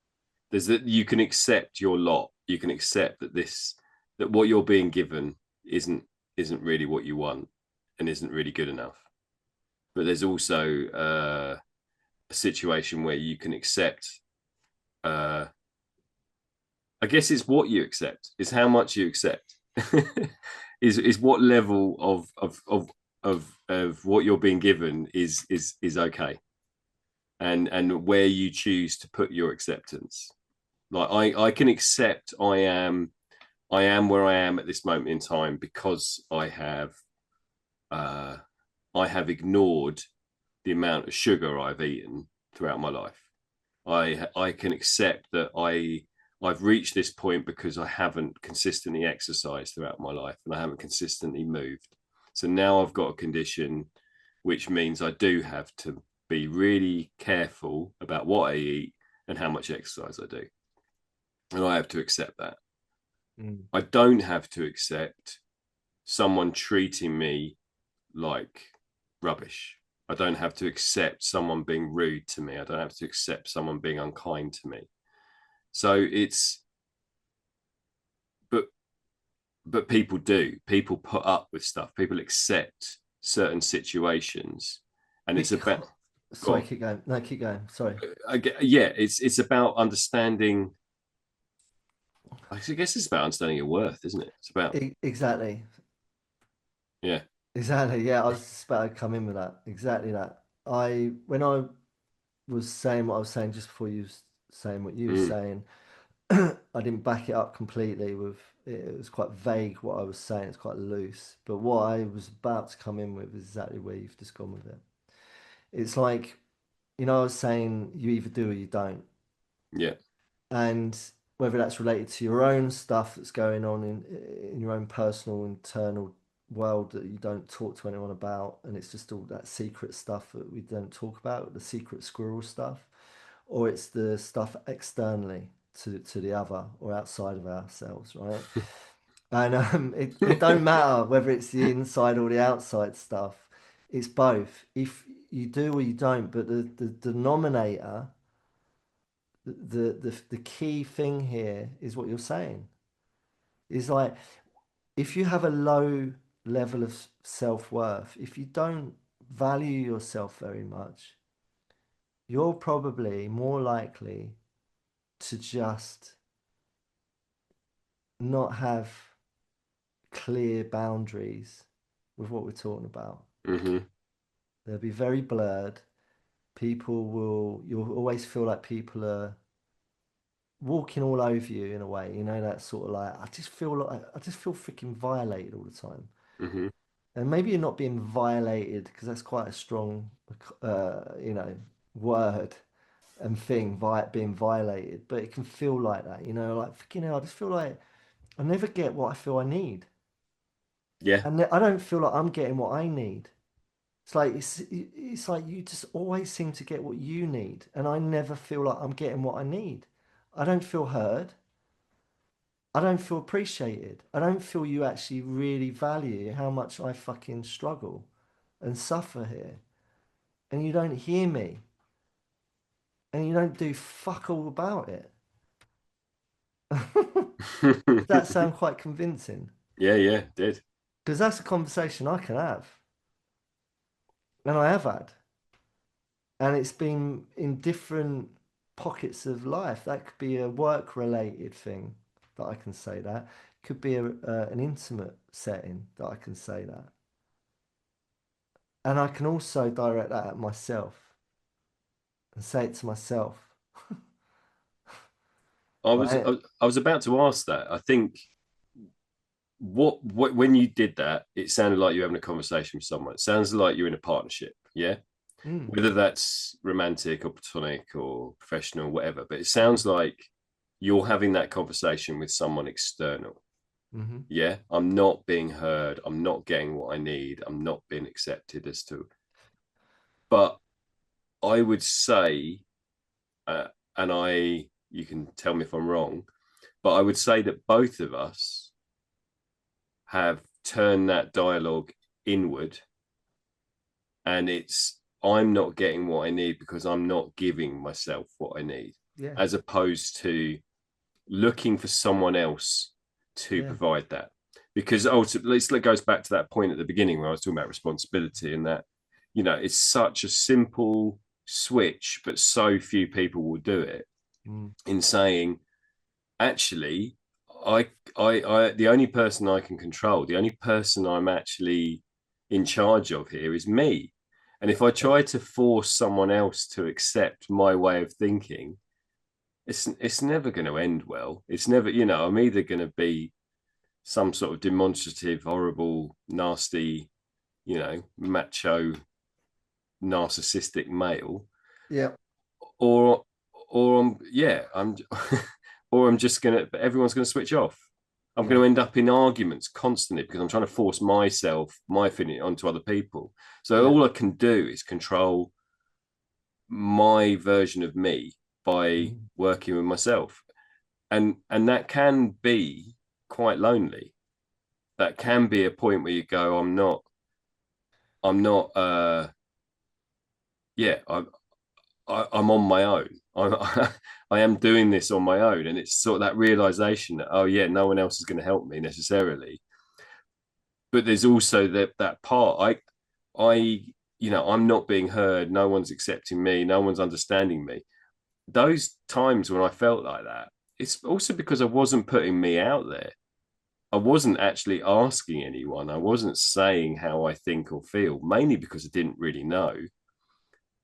There's that you can accept your lot. You can accept that what you're being given isn't isn't really what you want and isn't really good enough. But there's also a situation where you can accept. Uh, I guess it's what you accept. It's how much you accept. Is what level of what you're being given is okay, and where you choose to put your acceptance. Like I can accept I am where I am at this moment in time because uh, I have ignored the amount of sugar I've eaten throughout my life. I can accept that I've reached this point because I haven't consistently exercised throughout my life and I haven't consistently moved. So now I've got a condition which means I do have to be really careful about what I eat and how much exercise I do. And I have to accept that. Mm. I don't have to accept someone treating me like rubbish. I don't have to accept someone being rude to me. I don't have to accept someone being unkind to me. So it's but but people do. People put up with stuff. People accept certain situations, and it's about go Sorry, on. keep going. No, keep going. Sorry. Yeah, it's about understanding. I guess it's about understanding your worth, isn't it? It's about Exactly. yeah. Exactly. Yeah, I was just about to come in with that. Exactly that. When I was saying what I was saying just before you was saying what you were Mm, saying, I didn't back it up completely with it was quite vague what I was saying, it's quite loose. But what I was about to come in with is exactly where you've just gone with it. It's like, I was saying you either do or you don't. yeah. And whether that's related to your own stuff that's going on in your own personal internal world that you don't talk to anyone about, and it's just all that secret stuff that we don't talk about, the secret squirrel stuff, or it's the stuff externally to the other or outside of ourselves, right? And it don't matter whether it's the inside or the outside stuff. It's both. If you do or you don't, but the denominator, the key thing here is what you're saying. Is like if you have a low level of self-worth, if you don't value yourself very much, you're probably more likely to just not have clear boundaries with what we're talking about. Hmm. They'll be very blurred. You'll always feel like people are walking all over you in a way, that sort of like, I just feel freaking violated all the time. Hmm. And maybe you're not being violated because that's quite a strong, word and thing, being violated, but it can feel like that, like, freaking hell, I just feel like I never get what I feel I need. Yeah. And I don't feel like I'm getting what I need. It's like you just always seem to get what you need, and I never feel like I'm getting what I need. I don't feel heard. I don't feel appreciated. I don't feel you actually really value how much I fucking struggle and suffer here. And you don't hear me. And you don't do fuck all about it. Does that sound quite convincing? Yeah, yeah, did. Because that's a conversation I can have. And I have had. And it's been in different pockets of life. That could be a work related thing that I can say that. Could be an intimate setting that I can say that. And I can also direct that at myself and say it to myself, I was right? I was about to ask that. I think what when you did that, it sounded like you're having a conversation with someone. It sounds like you're in a partnership, yeah? Mm, Whether that's romantic or platonic or professional, whatever, but it sounds like you're having that conversation with someone external. hmm Yeah, I'm not being heard. I'm not getting what I need. I'm not being accepted as to. But I would say, uh, and you can tell me if I'm wrong, but I would say that both of us have turned that dialogue inward, and it's I'm not getting what I need because I'm not giving myself what I need, Yeah, as opposed to looking for someone else to yeah, provide that. Because ultimately, it goes back to that point at the beginning where I was talking about responsibility and that, it's such a simple switch, but so few people will do it mm, in saying, actually, the only person I can control, the only person I'm actually in charge of here is me. And if I yeah, try to force someone else to accept my way of thinking, it's never going to end well. It's never, I'm either going to be some sort of demonstrative, horrible, nasty, macho, narcissistic male, yeah, or I'm or I'm just gonna everyone's gonna switch off. I'm yeah, going to end up in arguments constantly because I'm trying to force my opinion onto other people. So yeah, all I can do is control my version of me by mm, working with myself, and that can be quite lonely. That can be a point where you go, I'm not, yeah, I'm on my own. I am doing this on my own, and it's sort of that realization that yeah, no one else is going to help me necessarily. But there's also that part. I, I'm not being heard. No one's accepting me. No one's understanding me. Those times when I felt like that, it's also because I wasn't putting me out there. I wasn't actually asking anyone. I wasn't saying how I think or feel, mainly because I didn't really know.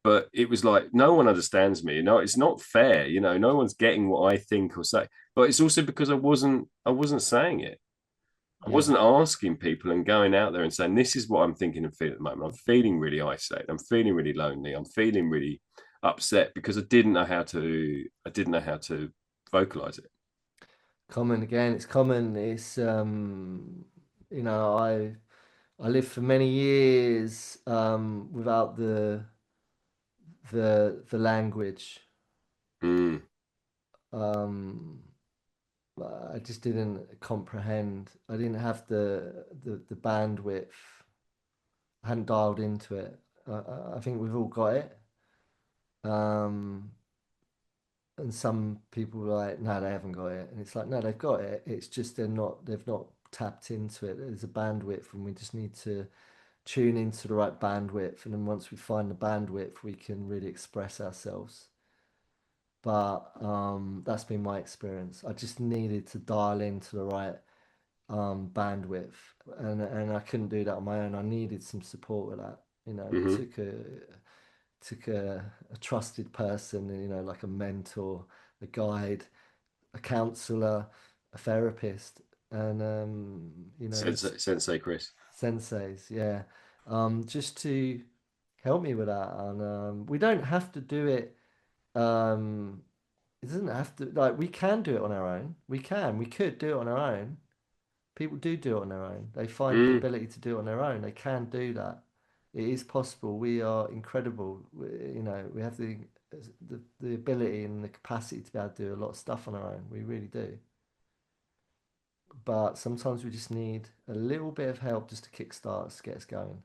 But it was like no one understands me. No, it's not fair. No one's getting what I think or say. But it's also because I wasn't saying it. I Yeah. wasn't asking people and going out there and saying, this is what I'm thinking and feeling at the moment. I'm feeling really isolated. I'm feeling really lonely. I'm feeling really upset because I didn't know how to vocalize it. Common again. It's common. It's you know, I lived for many years without the language. Mm, Um, I just didn't comprehend. I didn't have the bandwidth. I hadn't dialed into it. I think we've all got it. Um, and some people are like, no, they haven't got it. And it's like, no, they've got it. It's just they've not tapped into it. There's a bandwidth, and we just need to tune into the right bandwidth. And then once we find the bandwidth, we can really express ourselves. But that's been my experience. I just needed to dial into the right bandwidth, and I couldn't do that on my own. I needed some support with that. It hmm took a trusted person, like a mentor, a guide, a counselor, a therapist, and Sensei Chris. senseis, yeah, just to help me with that. And we don't have to do it. Um, it doesn't have to, like, we can do it on our own. We could do it on our own. People do it on their own. They find the Mm, ability to do it on their own. They can do that. It is possible. We are incredible. We have the ability and the capacity to be able to do a lot of stuff on our own. We really do. But sometimes we just need a little bit of help just to kickstart us, get us going.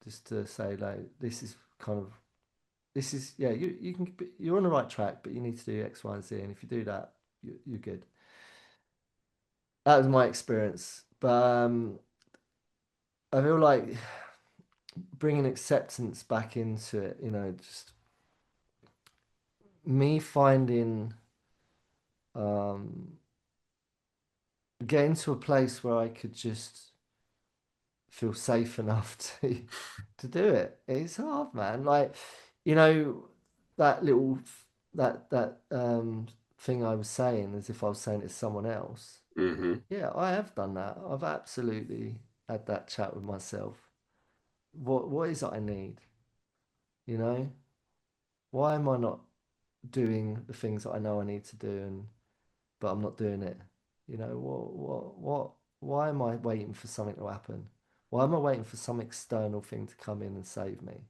Just to say, like, this is, yeah, you're on the right track, but you need to do X, Y, and Z. And if you do that, you're good. That was my experience. But I feel like bringing acceptance back into it, just me finding, um, getting to a place where I could just feel safe enough to do it. It's hard, man. Like, you know, that little that thing I was saying as if I was saying it to someone else. hmm Yeah, I have done that. I've absolutely had that chat with myself. What is it I need? You know? Why am I not doing the things that I know I need to do, but I'm not doing it? Why am I waiting for something to happen? Why am I waiting for some external thing to come in and save me?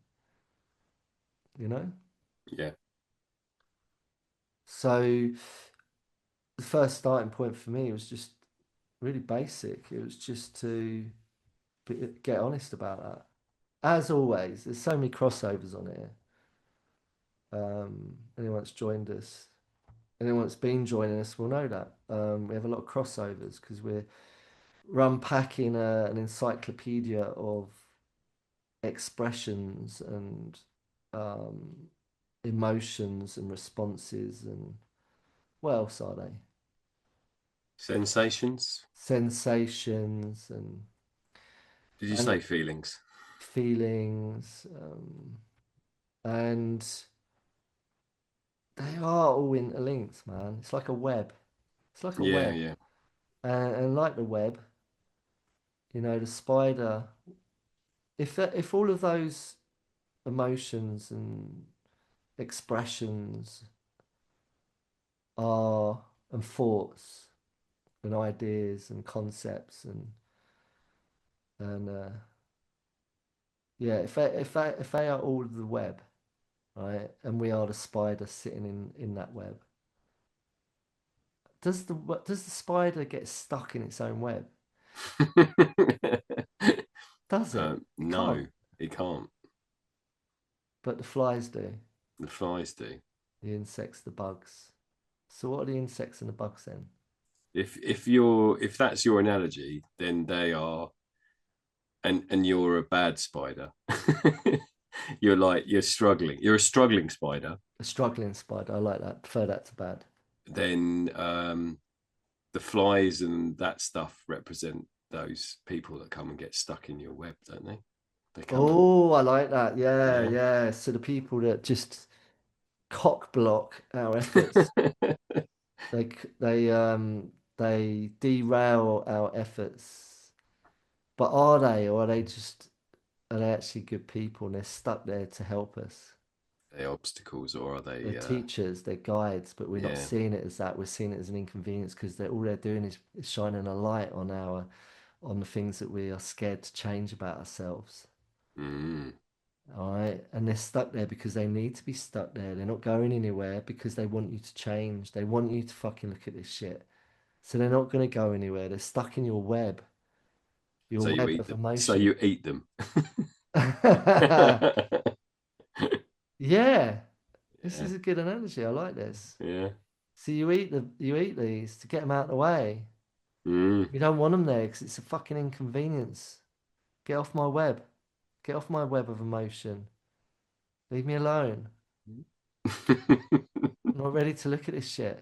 You know? Yeah. So the first starting point for me was just really basic. It was just to get honest about that. As always, there's so many crossovers on here. Anyone that's joined us, anyone that's been joining us will know that. We have a lot of crossovers because we're unpacking an encyclopedia of expressions and um, emotions and responses, and what else are they? Sensations. Sensations Did you and say feelings? feelings, and they are all interlinked, man. It's like a web. It's like a Yeah, web, yeah. and like the web, the spider. If all of those emotions and expressions are and thoughts and ideas and concepts and yeah, if they are all the web, right, and we are the spider sitting in that web, does the spider get stuck in its own web? Does it? It can't. No, it can't. But the flies do. The flies do. The insects, the bugs. So what are the insects and the bugs then? If that's your analogy, then they are, and you're a bad spider. You're struggling. You're a struggling spider. A struggling spider. I like that. Prefer that to bad. Then the flies and that stuff represent those people that come and get stuck in your web, don't they? They come and Oh, I like that. Yeah, yeah. yeah. So the people that just cock block our efforts, they derail our efforts. But are they, or are they actually good people and they're stuck there to help us? Are they obstacles or are They're they teachers, they're guides, but we're not yeah. seeing it as that. We're seeing it as an inconvenience because all they're doing is shining a light on the things that we are scared to change about ourselves. Mm. All right. And they're stuck there because they need to be stuck there. They're not going anywhere because they want you to change. They want you to fucking look at this shit. So they're not going to go anywhere. They're stuck in your So you web eat of them. So emotion. you eat them. Yeah. This Yeah. is a good analogy. I like this. Yeah. So you eat these to get them out of the way. Mm. You don't want them there because it's a fucking inconvenience. Get off my web. Get off my web of emotion. Leave me alone. I'm I'm not ready to look at this shit.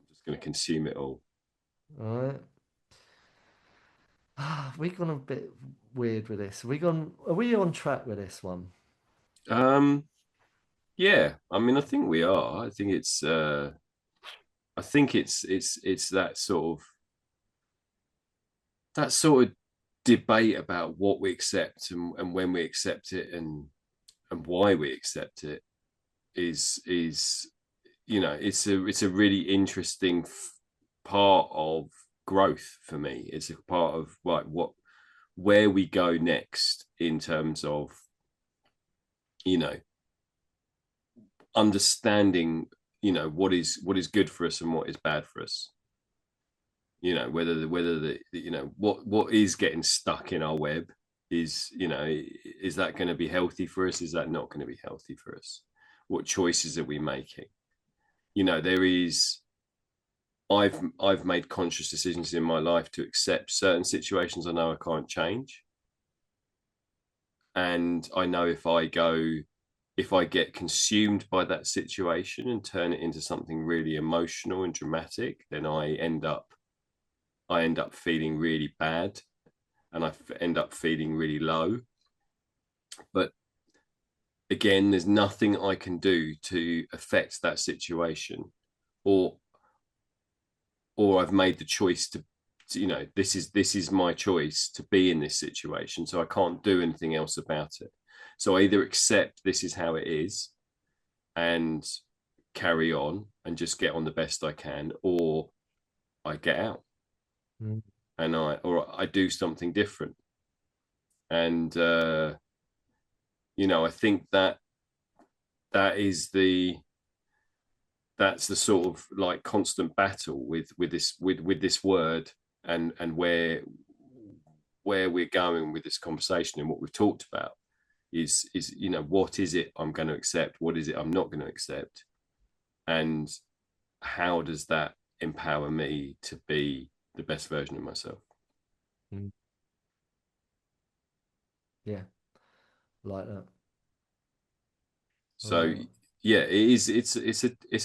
just going to consume it all. All right. We gone a bit weird with this. Are we on track with this one? Um, yeah, I mean, I think we are. I think it's that sort of debate about what we accept and when we accept it and why we accept it is it's a really interesting part of growth for me. It's a part of like what where we go next in terms of you know understanding what is good for us and what is bad for us. Whether the what is getting stuck in our web is that going to be healthy for us, is that not going to be healthy for us, what choices are we making. There is I've made conscious decisions in my life to accept certain situations I know I can't change, and I know if I get consumed by that situation and turn it into something really emotional and dramatic, then I end up feeling really bad, and end up feeling really low. But again, there's nothing I can do to affect that situation, or I've made the choice this is my choice to be in this situation, so I can't do anything else about it. So I either accept this is how it is and carry on and just get on the best I can, or I get out Mm. and I do something different. And I think that is that's the sort of like constant battle with this word, and where we're going with this conversation and what we've talked about is what is it I'm going to accept, what is it I'm not going to accept, and how does that empower me to be the best version of myself. Mm. Yeah, like that. I So like that. yeah, it is it's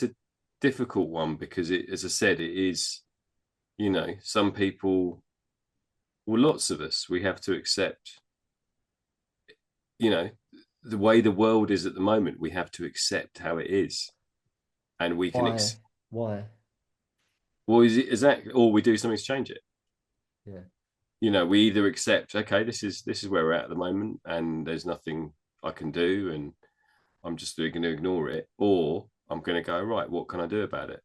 a difficult one because as I said, it is some people, well, lots of us, we have to accept you know the way the world is at the moment. We have to accept how it is, and we can Why? Why? well, is that or we do something to change it. Yeah. We either accept, okay, this is where we're at the moment and there's nothing I can do, and I'm just going to ignore it, or I'm going to go, right, what can I do about it?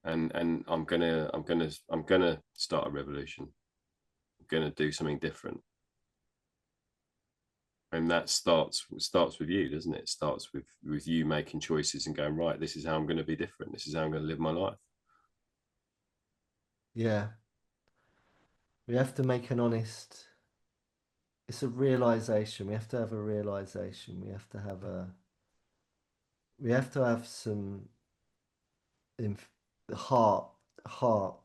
And I'm gonna start a revolution. I'm gonna do something different. And that starts with you, doesn't it? It starts with you making choices and going, right, this is how I'm going to be different, this is how I'm going to live my life. Yeah. We have to make an honest, it's a realization. We have to have a realization. We have to have some inf heart, heart.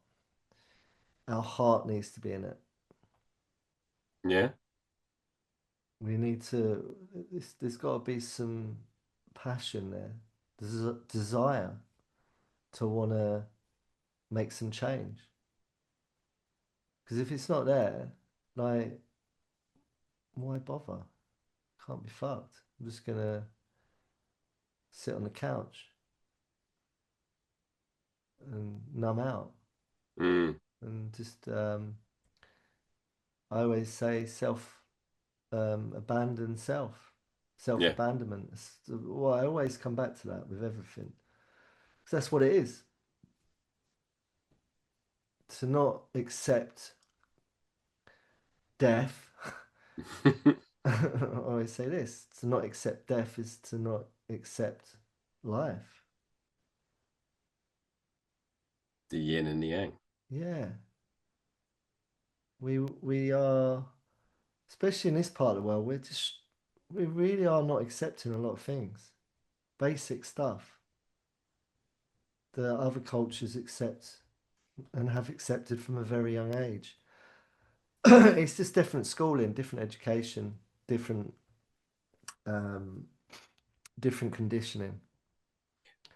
Our heart needs to be in it. Yeah. There's got to be some passion there. There's a desire to want to. make some change. Because if it's not there, like, why bother? Can't be fucked. I'm just gonna sit on the couch and numb out Mm. and just I always say abandon self Yeah. abandonment. Well, I always come back to that with everything because that's what it is. To not accept death. I always say this: to not accept death is to not accept life. The yin and the yang. Yeah, we are, especially in this part of the world, we really are not accepting a lot of things, basic stuff that other cultures accept and have accepted from a very young age. It's just different schooling, different education, different um, different conditioning.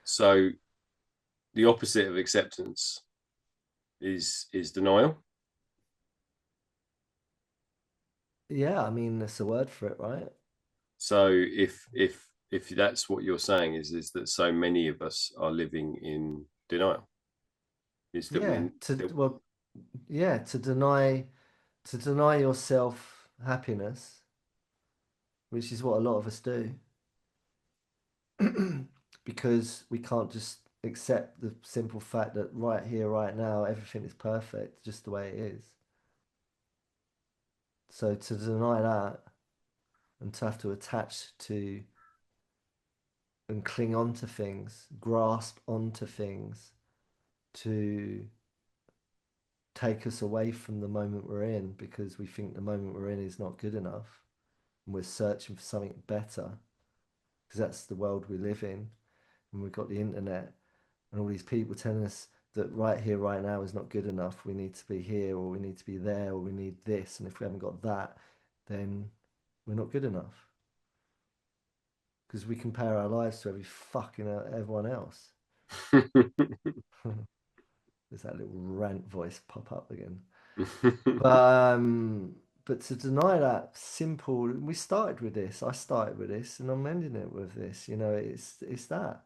So the opposite of acceptance is denial. Yeah, I mean, that's a word for it, right? So if that's what you're saying is that so many of us are living in denial, is that Yeah, yeah, to deny yourself happiness, which is what a lot of us do, because we can't just accept the simple fact that right here, right now, everything is perfect, just the way it is. So to deny that and to have to attach to and cling on to things, grasp onto things to take us away from the moment we're in because we think the moment we're in is not good enough and we're searching for something better because that's the world we live in and we've got the internet and all these people telling us that right here right now is not good enough, we need to be here or we need to be there or we need this, and if we haven't got that then we're not good enough because we compare our lives to every fucking everyone else. There's that little rant voice pop up again. But but to deny that simple, we started with this. I started with this, and I'm ending it with this. You know, it's that.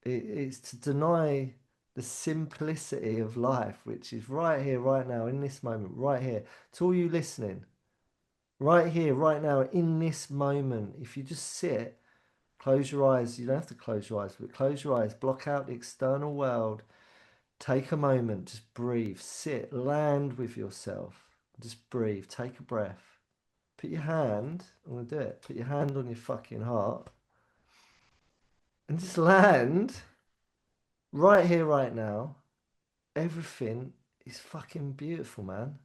It's to deny the simplicity of life, which is right here, right now, in this moment, right here. To all you listening, right here, right now, in this moment, if you just sit, close your eyes. You don't have to close your eyes, but close your eyes, block out the external world. Take a moment, just breathe, sit, land with yourself. Just breathe, take a breath. Put your hand, I'm gonna do it. Put your hand on your fucking heart and just land right here, right now. Everything is fucking beautiful, man.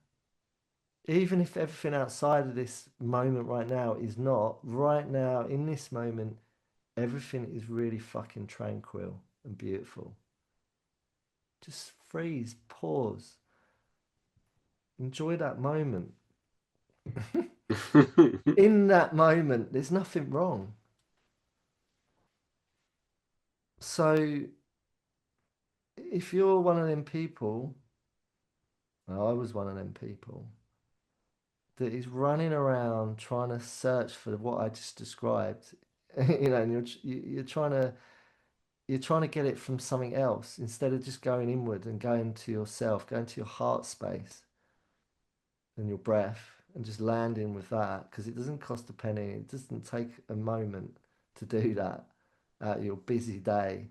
Even if everything outside of this moment right now is not, right now, in this moment, everything is really fucking tranquil and beautiful. Just freeze, pause, enjoy that moment. In that moment, there's nothing wrong. So if you're one of them people, well, I was one of them people that is running around trying to search for what I just described, you know, and you're trying to get it from something else instead of just going inward and going to yourself, going to your heart space and your breath and just landing with that because it doesn't cost a penny. It doesn't take a moment to do that out of your busy day,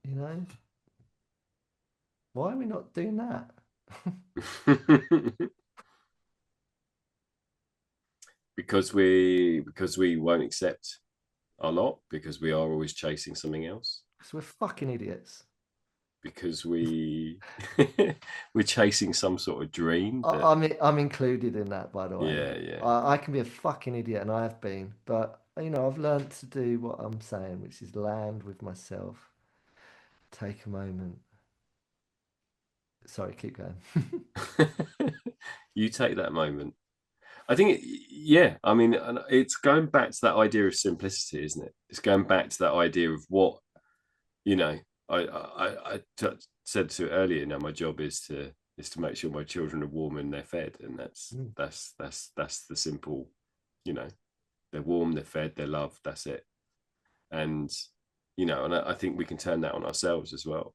you know? Why are we not doing that? because we won't accept our lot, because we are always chasing something else, Because we're fucking idiots. because we're chasing some sort of dream that I'm included in that, by the way. yeah, yeah. I can be a fucking idiot, and I have been, but you know, I've learned to do what I'm saying, which is land with myself, take a moment. Sorry, keep going. You take that moment. I think, yeah. I mean, it's going back to that idea of simplicity, isn't it? It's going back to that idea of what you know. Said to earlier. My job is to make sure my children are warm and they're fed, and that's Mm. that's that's that's the simple. You know, they're warm, they're fed, they're loved. That's it. And and I think we can turn that on ourselves as well.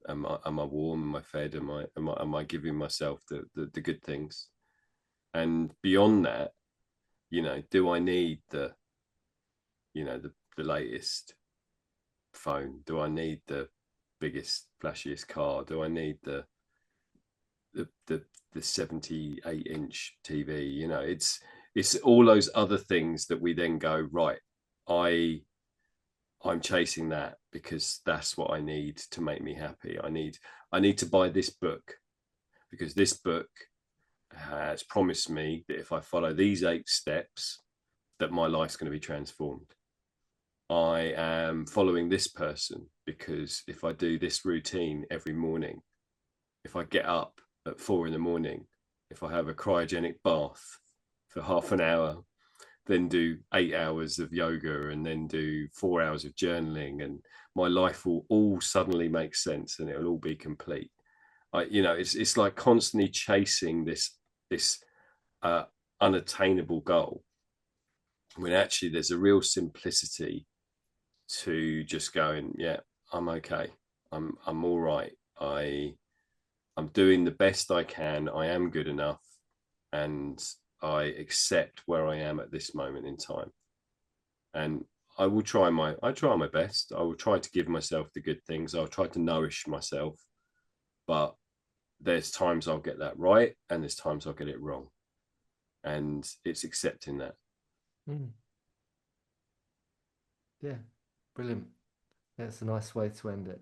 Am I warm? Am I fed? Am I giving myself the good things? And beyond that, do I need the latest phone? Do I need the biggest, flashiest car? Do I need the the, the 78-inch TV? It's all those other things that we then go, right, I I'm chasing that because that's what I need to make me happy. I need to buy this book because this book has promised me that if I follow these 8 steps, that my life's going to be transformed. I am following this person because if I do this routine every morning, if I get up at 4 in the morning, if I have a cryogenic bath for half an hour, then do 8 hours of yoga and then do 4 hours of journaling, and my life will all suddenly make sense and it'll all be complete. It's like constantly chasing this uh, unattainable goal when actually there's a real simplicity to just going, yeah, I'm okay. I'm all right. I'm doing the best I can. I am good enough, and I accept where I am at this moment in time. And I try my best. I will try to give myself the good things. I'll try to nourish myself, but there's times I'll get that right, and there's times I'll get it wrong, and it's accepting that. Mm. Yeah, brilliant. That's a nice way to end it.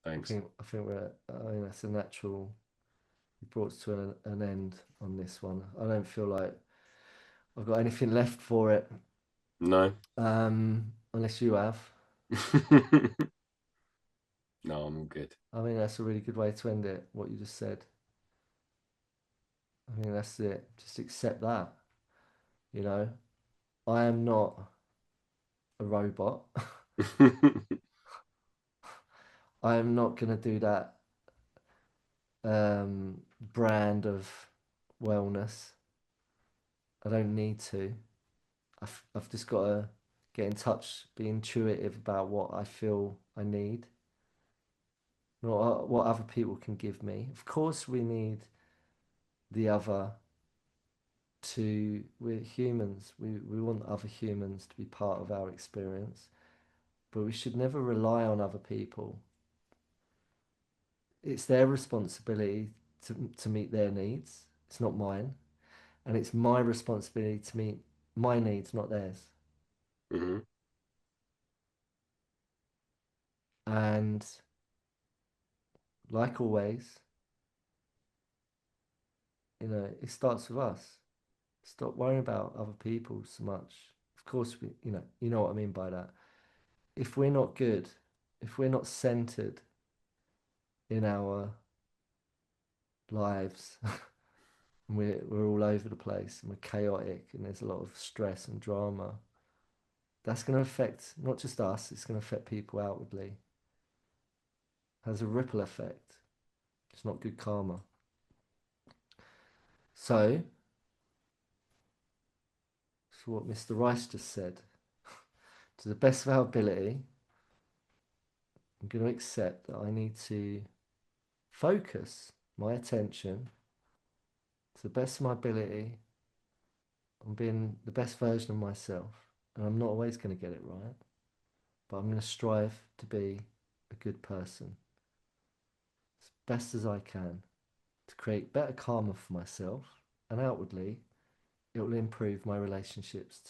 I Thanks. think I think we're I think that's a natural. We brought to an end on this one. I don't feel like I've got anything left for it, No. unless you have. No, I'm all good. I think that's a really good way to end it. What you just said. I think that's it. Just accept that. You know, I am not a robot. I am not gonna do that brand of wellness. I don't need to. I've just got to get in touch, be intuitive about what I feel I need, not what other people can give me. Of course, we need the other to, we're humans. We want other humans to be part of our experience, but we should never rely on other people. It's their responsibility to meet their needs. It's not mine. And it's my responsibility to meet my needs, not theirs. Hmm. And like always, it starts with us. Stop worrying about other people so much. Of course, you know what I mean by that. If we're not good, if we're not centered in our lives, and we're all over the place and we're chaotic and there's a lot of stress and drama, that's going to affect not just us, it's going to affect people outwardly. Has a ripple effect. It's not good karma. So, that's what Mr. Rice just said. To the best of our ability, I'm going to accept that I need to focus my attention to the best of my ability on being the best version of myself. And I'm not always going to get it right, but I'm going to strive to be a good person as best as I can to create better karma for myself. And outwardly, it will improve my relationships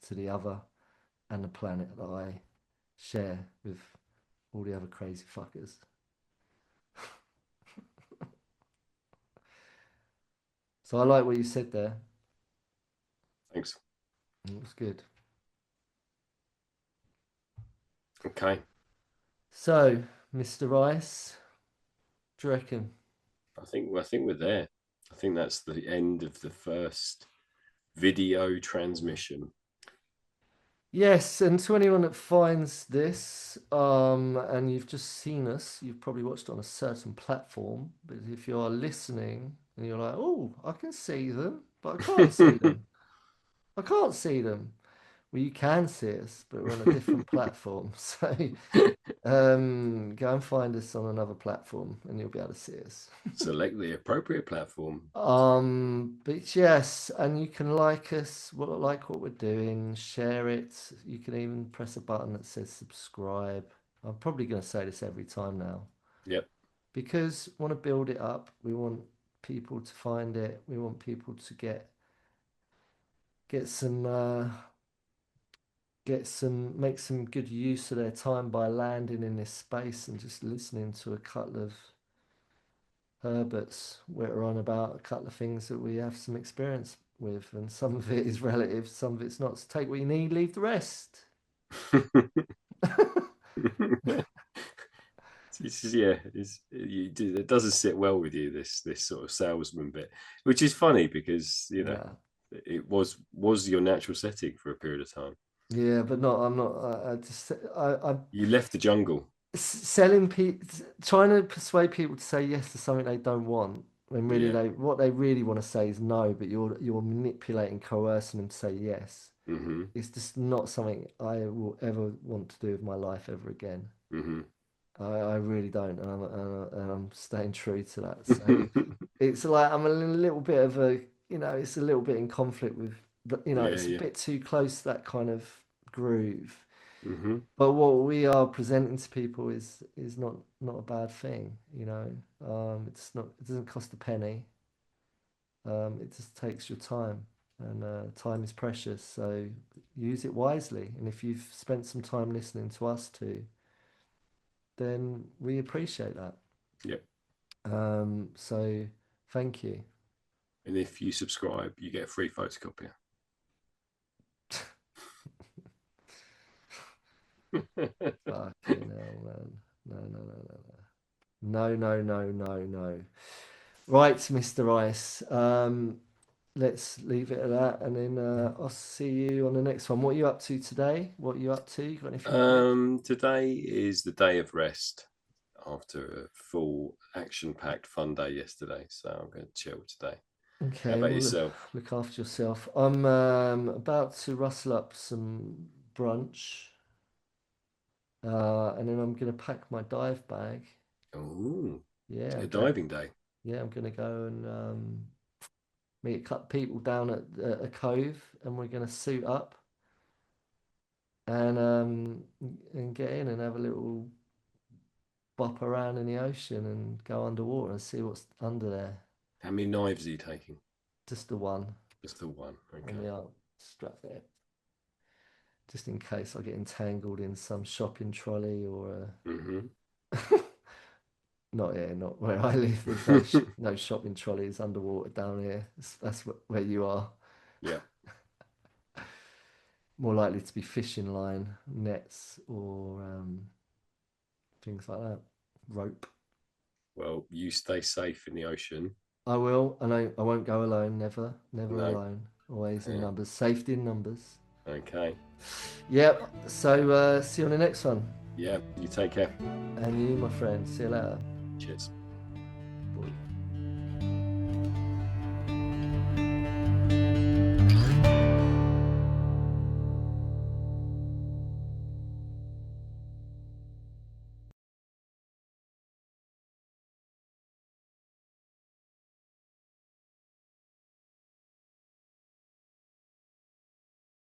to the other and the planet that I share with all the other crazy fuckers. So I like what you said there. Thanks. It was good. Okay. So, Mr. Rice, what do you reckon? I think we're there. I think that's the end of the first video transmission. Yes, and to anyone that finds this, and you've just seen us, you've probably watched it on a certain platform, but if you are listening and you're like, oh, I can see them, but I can't see them. I can't see them. Well, you can see us, but we're on a different platform. So go and find us on another platform and you'll be able to see us. Select the appropriate platform. But yes, and you can like us, like what we're doing, share it. You can even press a button that says subscribe. I'm probably going to say this every time now Yep. because we want to build it up. We want people to find it. We want people to get some make some good use of their time by landing in this space and just listening to a couple of Herberts whitter on about a couple of things that we have some experience with, and some of it is relative, some of it's not. So take what you need, leave the rest. It doesn't sit well with you, this sort of salesman bit, which is funny because No. it was your natural setting for a period of time. Yeah, but not. I'm not. I just. I'm You left the jungle. selling people, trying to persuade people to say yes to something they don't want. When really Yeah. they what they really want to say is no, but you're manipulating, coercing them to say yes. Mm-hmm. It's just not something I will ever want to do with my life ever again. Mm-hmm. I really don't, and I'm staying true to that. So it's like I'm a little bit of a, it's a little bit in conflict with, Yeah, it's a yeah. bit too close to that kind of groove. Mm-hmm. But what we are presenting to people is not a bad thing, you know. It's not, it doesn't cost a penny. It just takes your time, and time is precious, so use it wisely. And if you've spent some time listening to us too, then we appreciate that. Yep. So thank you. And if you subscribe, you get a free photocopier. Fucking hell, man. No, no, no, no, no. No, no, no, no, no. Right, Mr. Ice. Let's leave it at that, and then I'll see you on the next one. What are you up to today? What are you up to? You got anything good? Today is the day of rest after a full action-packed fun day yesterday, so I'm going to chill today. How Okay, about well, yourself? look after yourself. I'm about to rustle up some brunch, and then I'm gonna pack my dive bag. Oh, Yeah, a diving day. yeah, I'm gonna go and meet a couple of people down at a cove, and we're gonna suit up and get in and have a little bop around in the ocean and go underwater and see what's under there. How many knives are you taking? Just the one Just the one. on Okay. the arm strap there, just in case I get entangled in some shopping trolley or Mm-hmm. not here, not where I live. There's no shopping trolleys underwater down here. That's where you are. Yeah. More likely to be fishing line, nets, or things like that. Rope. Well, you stay safe in the ocean. I will, and I won't go alone. Never, never No. alone. Always in Yeah. numbers. Safety in numbers. Okay. Yep. So see you on the next one. Yeah. You take care. And you, my friend. See you later. Cheers.